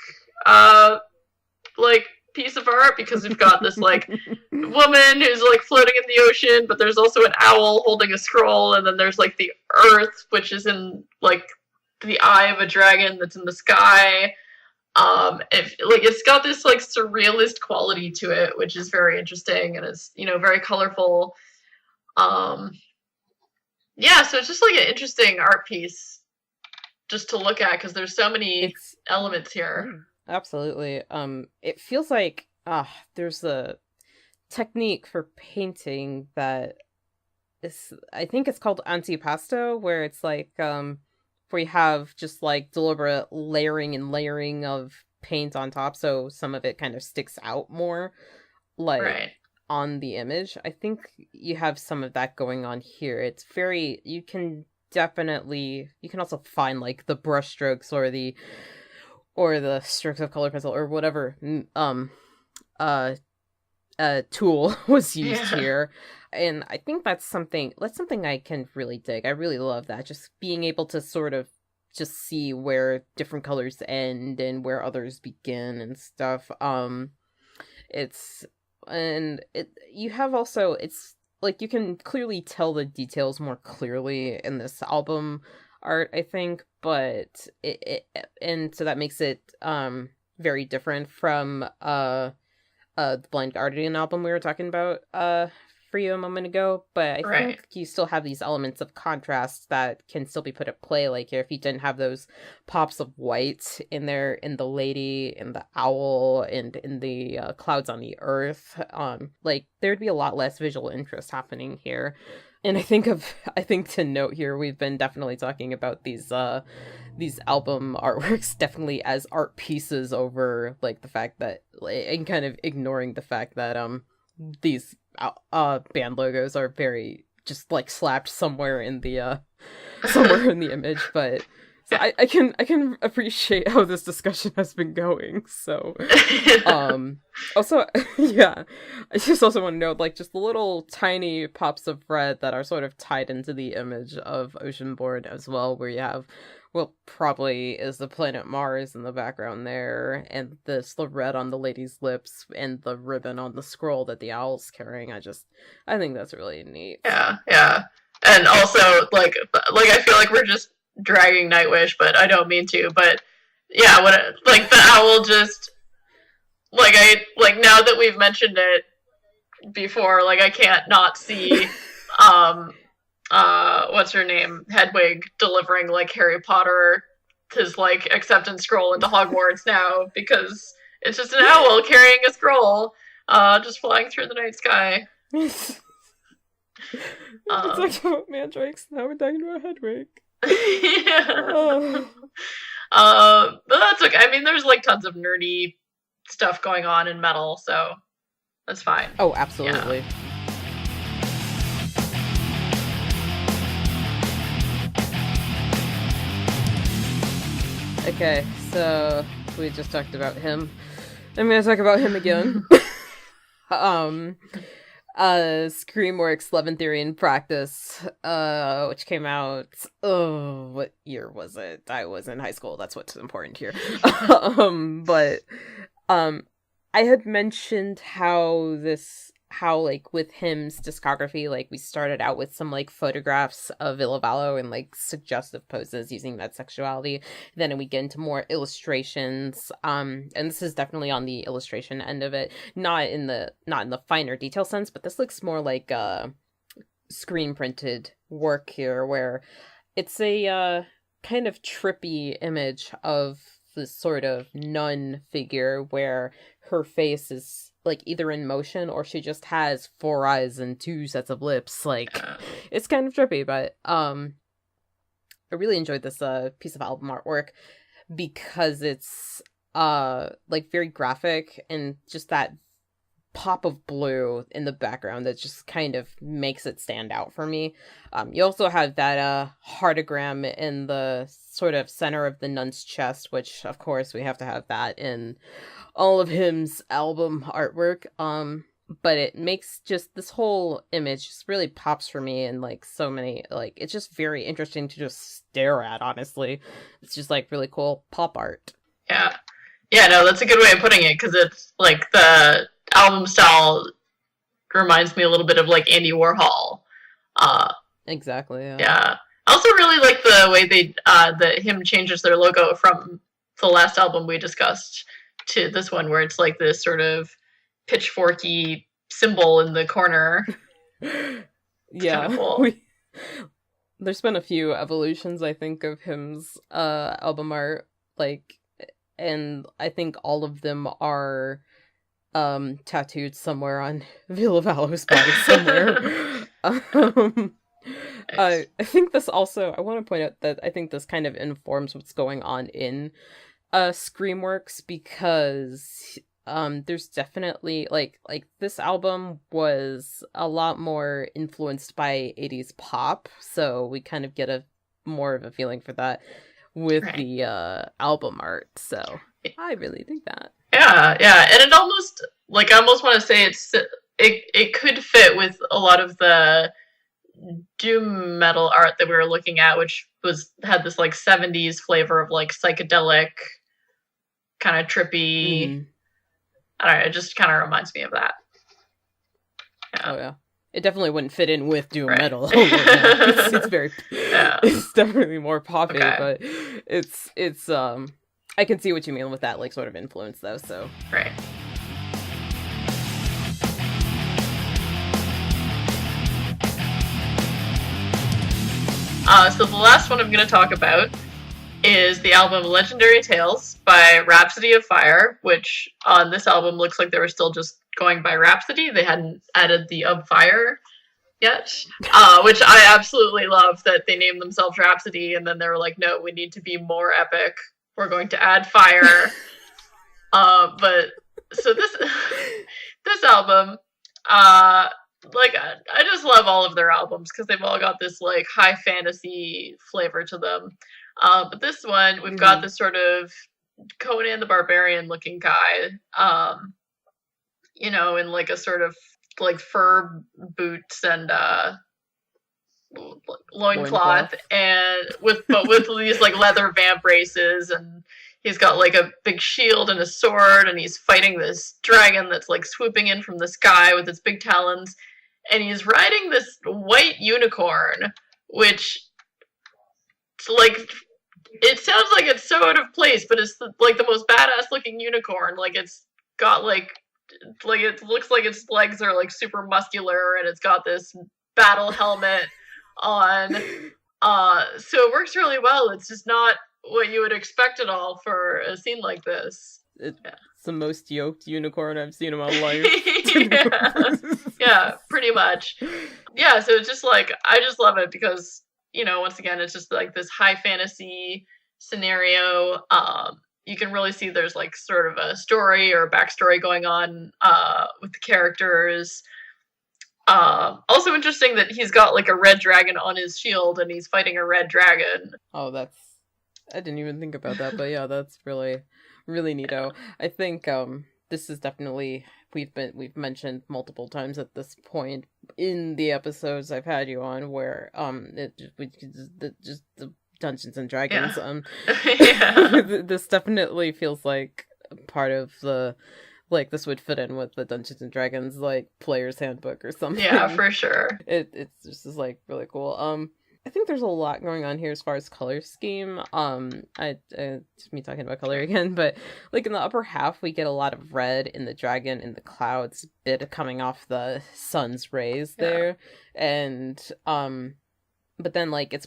like piece of art, because we've got this like woman who's like floating in the ocean, but there's also an owl holding a scroll, and then there's like the earth, which is in like the eye of a dragon that's in the sky. It's got this like surrealist quality to it, which is very interesting, and it's, you know, very colorful. Yeah, so it's just like an interesting art piece just to look at, because there's so many elements here. Absolutely. It feels like there's a technique for painting that is, I think it's called antipasto, where it's like where you have just like deliberate layering and layering of paint on top, so some of it kind of sticks out more, like right on the image. I think you have some of that going on here. It's very, you can also find like the brush strokes or the strokes of color pencil or whatever tool was used here. And I think that's something I can really dig. I really love that, just being able to sort of just see where different colors end and where others begin and stuff. It's like you can clearly tell the details more clearly in this album art, I think, but and so that makes it very different from the Blind Guardian album we were talking about for you a moment ago. But I think you still have these elements of contrast that can still be put at play. Like if you didn't have those pops of white in there, in the lady, in the owl, and in the clouds on the earth, like there'd be a lot less visual interest happening here. And I think to note here, we've been definitely talking about these album artworks definitely as art pieces over like the fact that, and kind of ignoring the fact that these band logos are very just like slapped somewhere in the image. But so I can appreciate how this discussion has been going. So also, yeah, I just also want to note like just the little tiny pops of red that are sort of tied into the image of Oceanborn as well, where you have what probably is the planet Mars in the background there, and the red on the lady's lips, and the ribbon on the scroll that the owl's carrying. I think that's really neat. Yeah. And also, like I feel like we're just dragging Nightwish, but I don't mean to. But yeah, like the owl just like now that we've mentioned it before, like I can't not see what's her name, Hedwig, delivering like Harry Potter his like acceptance scroll into Hogwarts now, because it's just an owl carrying a scroll just flying through the night sky. It's like about mandrakes, now we're talking about Hedwig. Yeah. But that's okay. I mean, there's like tons of nerdy stuff going on in metal, so that's fine. Oh, absolutely. Yeah. Okay, so we just talked about him. I'm gonna talk about him again. Screamworks Love and Theory in Practice, which came out, what year was it? I was in high school, that's what's important here. But I had mentioned how like with him's discography, like we started out with some like photographs of Illavallo and like suggestive poses using that sexuality. Then we get into more illustrations, and this is definitely on the illustration end of it, not in the finer detail sense, but this looks more like screen printed work here, where it's a kind of trippy image of this sort of nun figure where her face is like either in motion or she just has 4 eyes and 2 sets of lips. Like it's kind of trippy, but I really enjoyed this piece of album artwork because it's like very graphic, and just that pop of blue in the background that just kind of makes it stand out for me. You also have that heartagram in the sort of center of the nun's chest, which of course we have to have that in all of him's album artwork. But it makes just this whole image just really pops for me, and like so many, like it's just very interesting to just stare at, honestly. It's just like really cool pop art. Yeah, no, that's a good way of putting it, because it's like the album style reminds me a little bit of like Andy Warhol. Exactly. Yeah. I also really like the way they that him changes their logo from the last album we discussed to this one, where it's like this sort of pitchforky symbol in the corner. Yeah. Cool. There's been a few evolutions, I think, of him's album art, like, and I think all of them are tattooed somewhere on Vila Valo's body somewhere. I think this also, I want to point out that I think this kind of informs what's going on in Screamworks, because there's definitely like this album was a lot more influenced by 80s pop, so we kind of get a more of a feeling for that with the album art. So I really think that. Yeah, and it almost, like, I almost want to say it could fit with a lot of the doom metal art that we were looking at, which had this like 70s flavor of like psychedelic, kind of trippy. I don't know, it just kind of reminds me of that. Yeah. Oh yeah, it definitely wouldn't fit in with doom metal. It's very, it's definitely more poppy, but it's I can see what you mean with that, like, sort of influence, though, so. Right. So the last one I'm going to talk about is the album Legendary Tales by Rhapsody of Fire, which on this album looks like they were still just going by Rhapsody. They hadn't added the of Fire yet, which I absolutely love, that they named themselves Rhapsody, and then they were like, no, we need to be more epic. We're going to add fire. But so this album, like, I just love all of their albums because they've all got this like high fantasy flavor to them. But this one, we've got this sort of Conan the Barbarian looking guy, you know, in like a sort of like fur boots and loincloth, and with these like leather vamp braces, and he's got like a big shield and a sword, and he's fighting this dragon that's like swooping in from the sky with its big talons, and he's riding this white unicorn, which, like, it sounds like it's so out of place, but it's like the most badass looking unicorn. Like, it's got like it looks like its legs are like super muscular, and it's got this battle helmet on, so it works really well. It's just not what you would expect at all for a scene like this. It's the most yoked unicorn I've seen in my life. Yeah, pretty much. Yeah, so it's just like, I just love it because, you know, once again, it's just like this high fantasy scenario. You can really see there's like sort of a story or a backstory going on with the characters. Also interesting that he's got like a red dragon on his shield and he's fighting a red dragon. Oh, I didn't even think about that, but yeah, that's really, really neato. I think this is definitely, we've mentioned multiple times at this point in the episodes I've had you on, where just the Dungeons and Dragons. This definitely feels like part of the, like, this would fit in with the Dungeons and Dragons like player's handbook or something. Yeah, for sure. It's just is like really cool. I think there's a lot going on here as far as color scheme. It's me talking about color again, but like in the upper half we get a lot of red in the dragon, in the clouds, bit coming off the sun's rays there, and but then like it's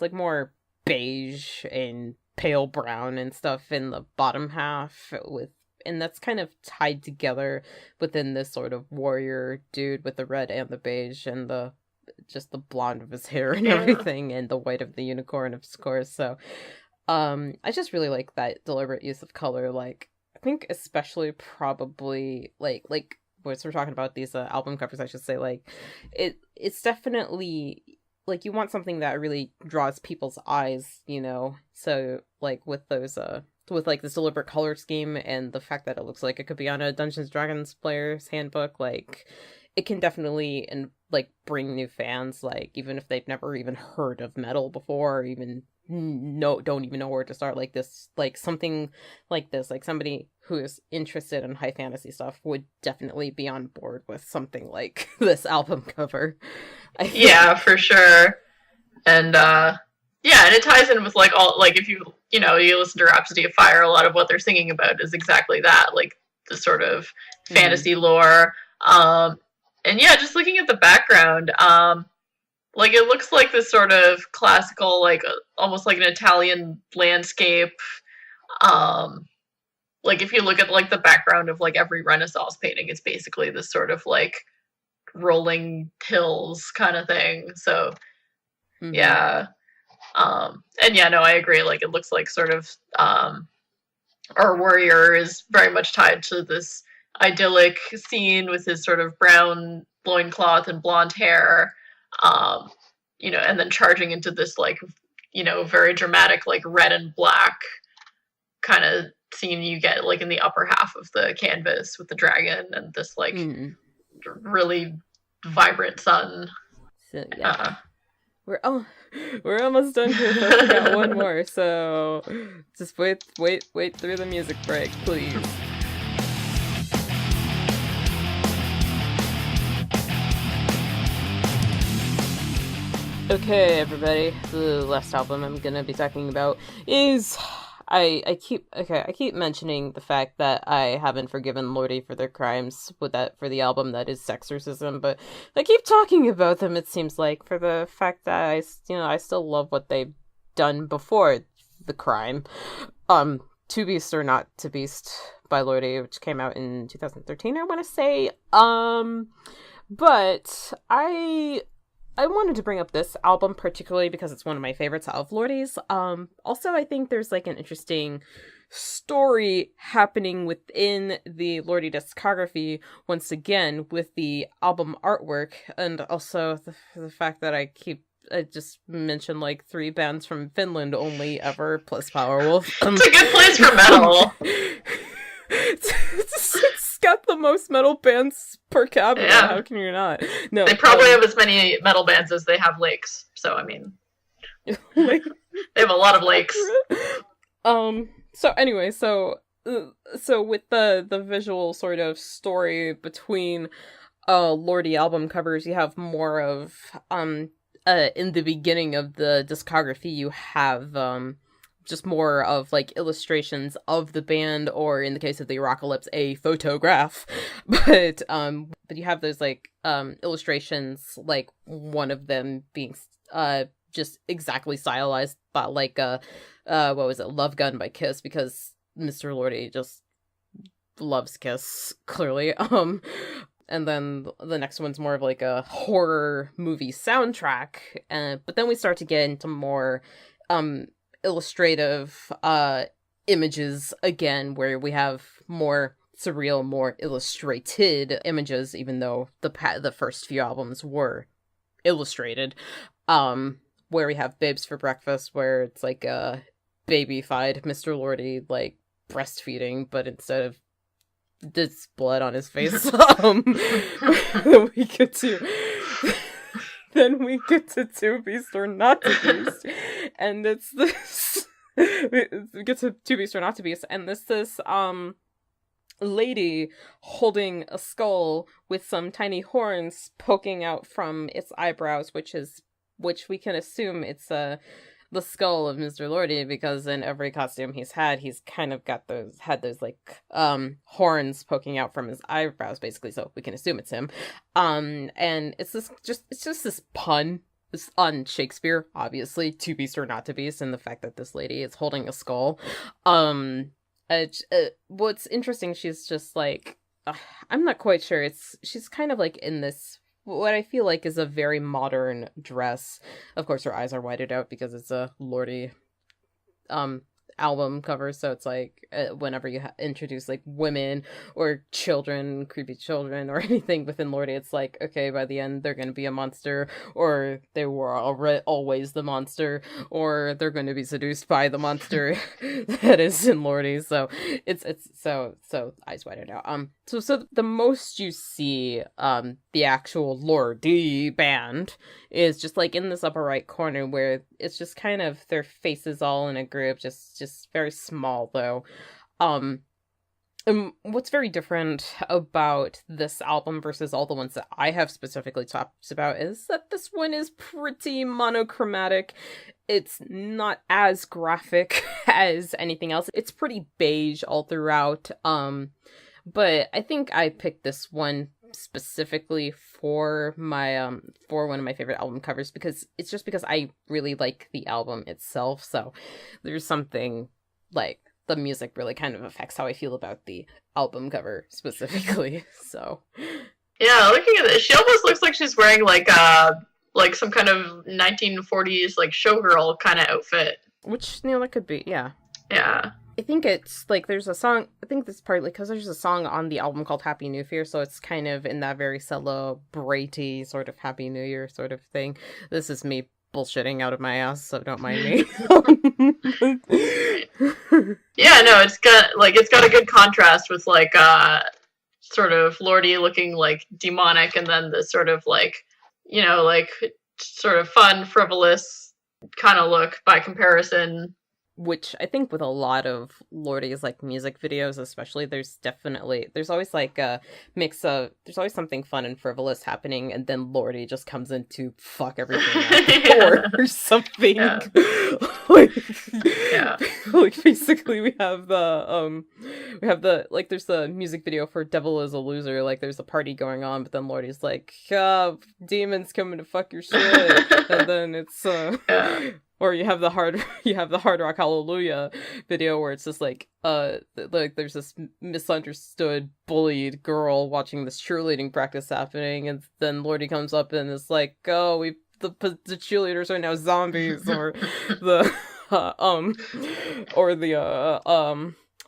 like more beige and pale brown and stuff in the bottom half, and that's kind of tied together within this sort of warrior dude with the red and the beige and the blonde of his hair and everything, and the white of the unicorn, of course. So I just really like that deliberate use of color. Like, I think especially probably like once we're talking about these album covers, I should say, like, it's definitely, like, you want something that really draws people's eyes, you know? So, like, with those, with, like, this deliberate color scheme and the fact that it looks like it could be on a Dungeons & Dragons player's handbook, like, it can definitely, and like, bring new fans, like, even if they've never even heard of metal before, or even don't even know where to start, like this, like, something like this, like, somebody who is interested in high fantasy stuff would definitely be on board with something like this album cover. Yeah, for sure. And yeah, and it ties in with, like, all, like, if you listen to Rhapsody of Fire, a lot of what they're singing about is exactly that, like, the sort of fantasy lore. And yeah, just looking at the background, like, it looks like this sort of classical, like, almost like an Italian landscape. Like, if you look at, like, the background of, like, every Renaissance painting, it's basically this sort of, like, rolling hills kind of thing. So, yeah. And yeah, no, I agree. Like, it looks like sort of, our warrior is very much tied to this idyllic scene with his sort of brown loincloth and blonde hair, and then charging into this, like, very dramatic, like, red and black kind of scene you get, like, in the upper half of the canvas with the dragon and this, like, really vibrant sun. So, yeah. We're almost done here. I got one more, so just wait through the music break, please. Okay, everybody. The last album I'm gonna be talking about is I keep mentioning the fact that I haven't forgiven Lordi for their crimes for the album that is Sexorcism, but I keep talking about them, it seems like, for the fact that I still love what they've done before the crime. To Beast or Not to Beast by Lordi, which came out in 2013, I want to say. But I wanted to bring up this album particularly because it's one of my favorites of Lordi's. Also, I think there's, like, an interesting story happening within the Lordi discography, once again, with the album artwork, and also the fact that I just mentioned, like, 3 bands from Finland only ever, plus Powerwolf. It's a good place for metal. It's got the most metal bands per capita. Yeah. How can you not? No, they probably have as many metal bands as they have lakes. So, I mean, they have a lot of lakes. So anyway, so with the visual sort of story between Lordi album covers, you have more of in the beginning of the discography, you have just more of, like, illustrations of the band, or in the case of the Apocalypse, a photograph. But you have those, like, illustrations, like, one of them being just exactly stylized by, like, what was it, Love Gun by Kiss, because Mr. Lordi just loves Kiss, clearly. And then the next one's more of, like, a horror movie soundtrack. But then we start to get into more illustrative images again, where we have more surreal, more illustrated images, even though the first few albums were illustrated. Where we have Babes for Breakfast, where it's like a baby-fied Mr. Lordi, like, breastfeeding, but instead of this blood on his face, then we get to To Beast or Not to Beast, and it's this we get to To Beast or Not to Beast, and this lady holding a skull with some tiny horns poking out from its eyebrows, which we can assume it's the skull of Mr. Lordi, because in every costume he's kind of had those like horns poking out from his eyebrows, basically, so we can assume it's him. And it's just this pun on Shakespeare, obviously, To Beast or Not to Beast, and the fact that this lady is holding a skull. What's interesting, she's just like, I'm not quite sure, she's kind of like in this, what I feel like is a very modern dress. Of course, her eyes are whited out because it's a Lordi album covers, so it's like whenever you introduce like women or children, creepy children or anything within Lordy, it's like, okay, by the end they're going to be a monster, or they were always the monster, or they're going to be seduced by the monster that is in Lordy. So it's so eyes wide now. So the most you see the actual Lordy band is just like in this upper right corner, where it's just kind of their faces all in a group, just very small though. And what's very different about this album versus all the ones that I have specifically talked about is that this one is pretty monochromatic. It's not as graphic as anything else. It's pretty beige all throughout. But I think I picked this one specifically for my for one of my favorite album covers, because I really like the album itself. So there's something like the music really kind of affects how I feel about the album cover specifically. So yeah, looking at it, she almost looks like she's wearing like some kind of 1940s like showgirl kind of outfit, which, you know, that could be. Yeah I think it's like there's a song, I think that's partly because there's a song on the album called Happy New Year, so it's kind of in that very celebrate-y sort of Happy New Year sort of thing. This is me bullshitting out of my ass, so don't mind me. Yeah, no, it's got a good contrast with like sort of Lordy looking like demonic, and then the sort of like, you know, like sort of fun, frivolous kind of look by comparison. Which I think with a lot of Lordy's like music videos especially, there's always like a mix of, there's always something fun and frivolous happening, and then Lordy just comes in to fuck everything up or something. Yeah. Like basically we have the like there's the music video for Devil is a Loser, like there's a party going on, but then Lordy's like, demons coming to fuck your shit. And then it's or you have the hard rock hallelujah video where it's just like there's this misunderstood bullied girl watching this cheerleading practice happening, and then Lordy comes up and is like, oh, the cheerleaders are now zombies, or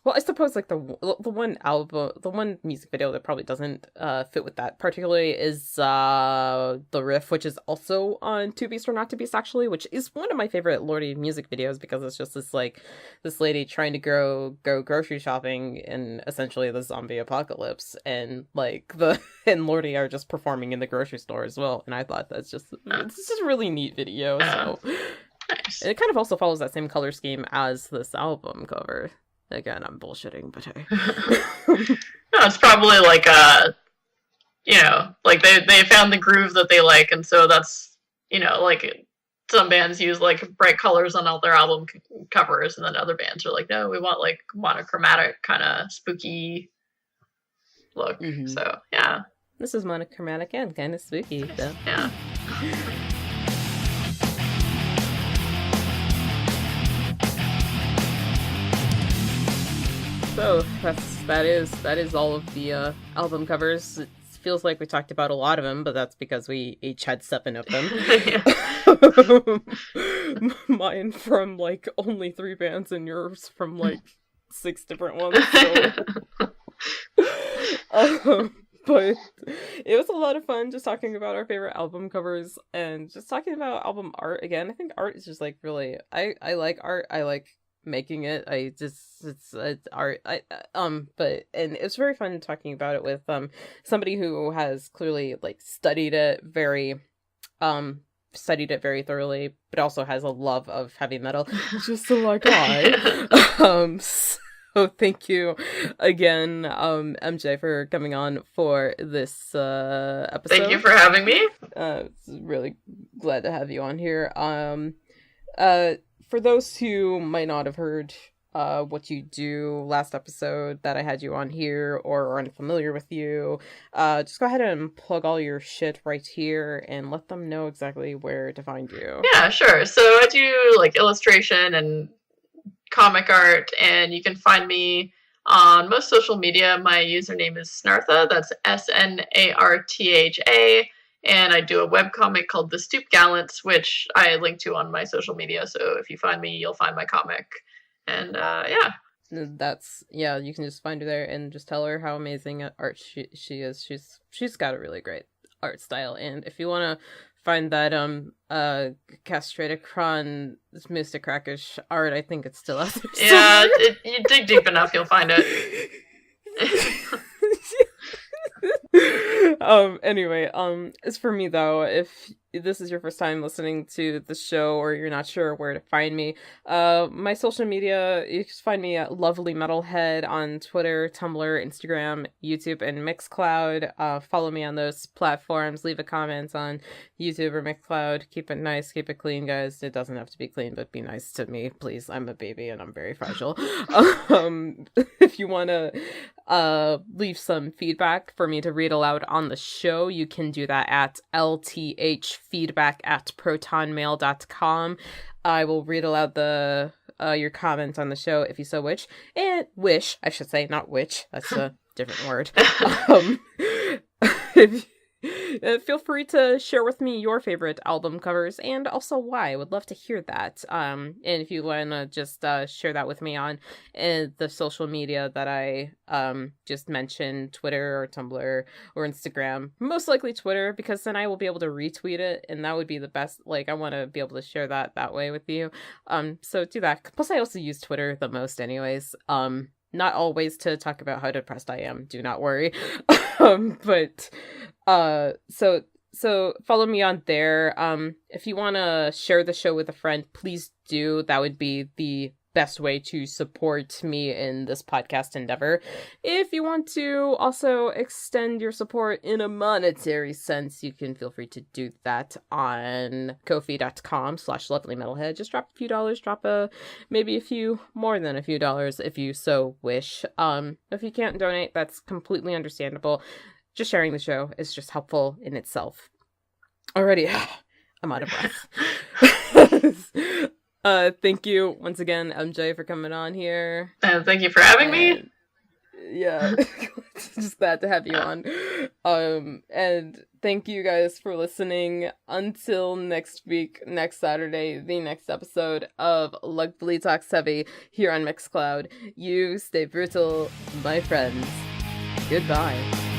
well, I suppose like the one music video that probably doesn't fit with that particularly is the riff, which is also on To Beast or Not to Beast actually, which is one of my favorite Lordy music videos, because it's just this lady trying to go grocery shopping in essentially the zombie apocalypse, and and Lordy are just performing in the grocery store as well, and I thought it's just a really neat video. So nice. And it kind of also follows that same color scheme as this album cover. Again, I'm bullshitting, but hey. No, it's probably like you know, like they found the groove that they like, and so that's, you know, like some bands use like bright colors on all their album covers, and then other bands are like, no, we want like monochromatic kind of spooky look. Mm-hmm. So yeah, this is monochromatic and kind of spooky. So. Yeah. So that is all of the album covers. It feels like we talked about a lot of them, but that's because we each had 7 of them. Mine from like only 3 bands, and yours from like 6 different ones. So. But it was a lot of fun just talking about our favorite album covers and just talking about album art again. I think art is just like really, I like art. I like making it. It's art. But it's very fun talking about it with somebody who has clearly like studied it very thoroughly, but also has a love of heavy metal, just like I. So thank you again, MJ, for coming on for this episode. Thank you for having me. Really glad to have you on here. For those who might not have heard what you do last episode that I had you on here, or are unfamiliar with you, just go ahead and plug all your shit right here and let them know exactly where to find you. Yeah, sure. So I do like illustration and comic art, and you can find me on most social media. My username is Snartha, that's SNARTHA, and I do a webcomic called The Stoop Gallants, which I link to on my social media, so if you find me, you'll find my comic. And yeah. That's, yeah, you can just find her there and just tell her how amazing at art she is. She's got a really great art style, and if you want to find that castrated cron mystic crackish art, I think it's still out there. Yeah, you dig deep enough, you'll find it. Anyway, as for me though, if this is your first time listening to the show or you're not sure where to find me, my social media, you can find me at Lovely Metalhead on Twitter, Tumblr, Instagram, YouTube, and Mixcloud. Follow me on those platforms. Leave a comment on YouTube or Mixcloud. Keep it nice, keep it clean, guys. It doesn't have to be clean, but be nice to me, please. I'm a baby and I'm very fragile. If you want to leave some feedback for me to read aloud on the show, you can do that at lthfeedback@protonmail.com. I will read aloud your comments on the show if you so wish. And I should say, not which. That's a different word. Feel free to share with me your favorite album covers and also why. I would love to hear that. And if you want to just share that with me on the social media that I just mentioned, Twitter or Tumblr or Instagram, most likely Twitter, because then I will be able to retweet it, and that would be the best. Like, I want to be able to share that way with you. So do that. Plus, I also use Twitter the most anyways. Not always to talk about how depressed I am, do not worry. But so follow me on there. If you want to share the show with a friend, please do. That would be the best way to support me in this podcast endeavor. If you want to also extend your support in a monetary sense, you can feel free to do that on ko-fi.com/lovelymetalhead. Just drop a few dollars, maybe a few more than a few dollars if you so wish. If you can't donate, that's completely understandable. Just sharing the show is just helpful in itself. Alrighty, I'm out of breath. Thank you once again, MJ, for coming on here. Thank you for having me. Yeah, just glad to have you on. And thank you guys for listening. Until next week, next Saturday, the next episode of Lovely Talks Heavy here on Mixcloud. You stay brutal, my friends. Goodbye.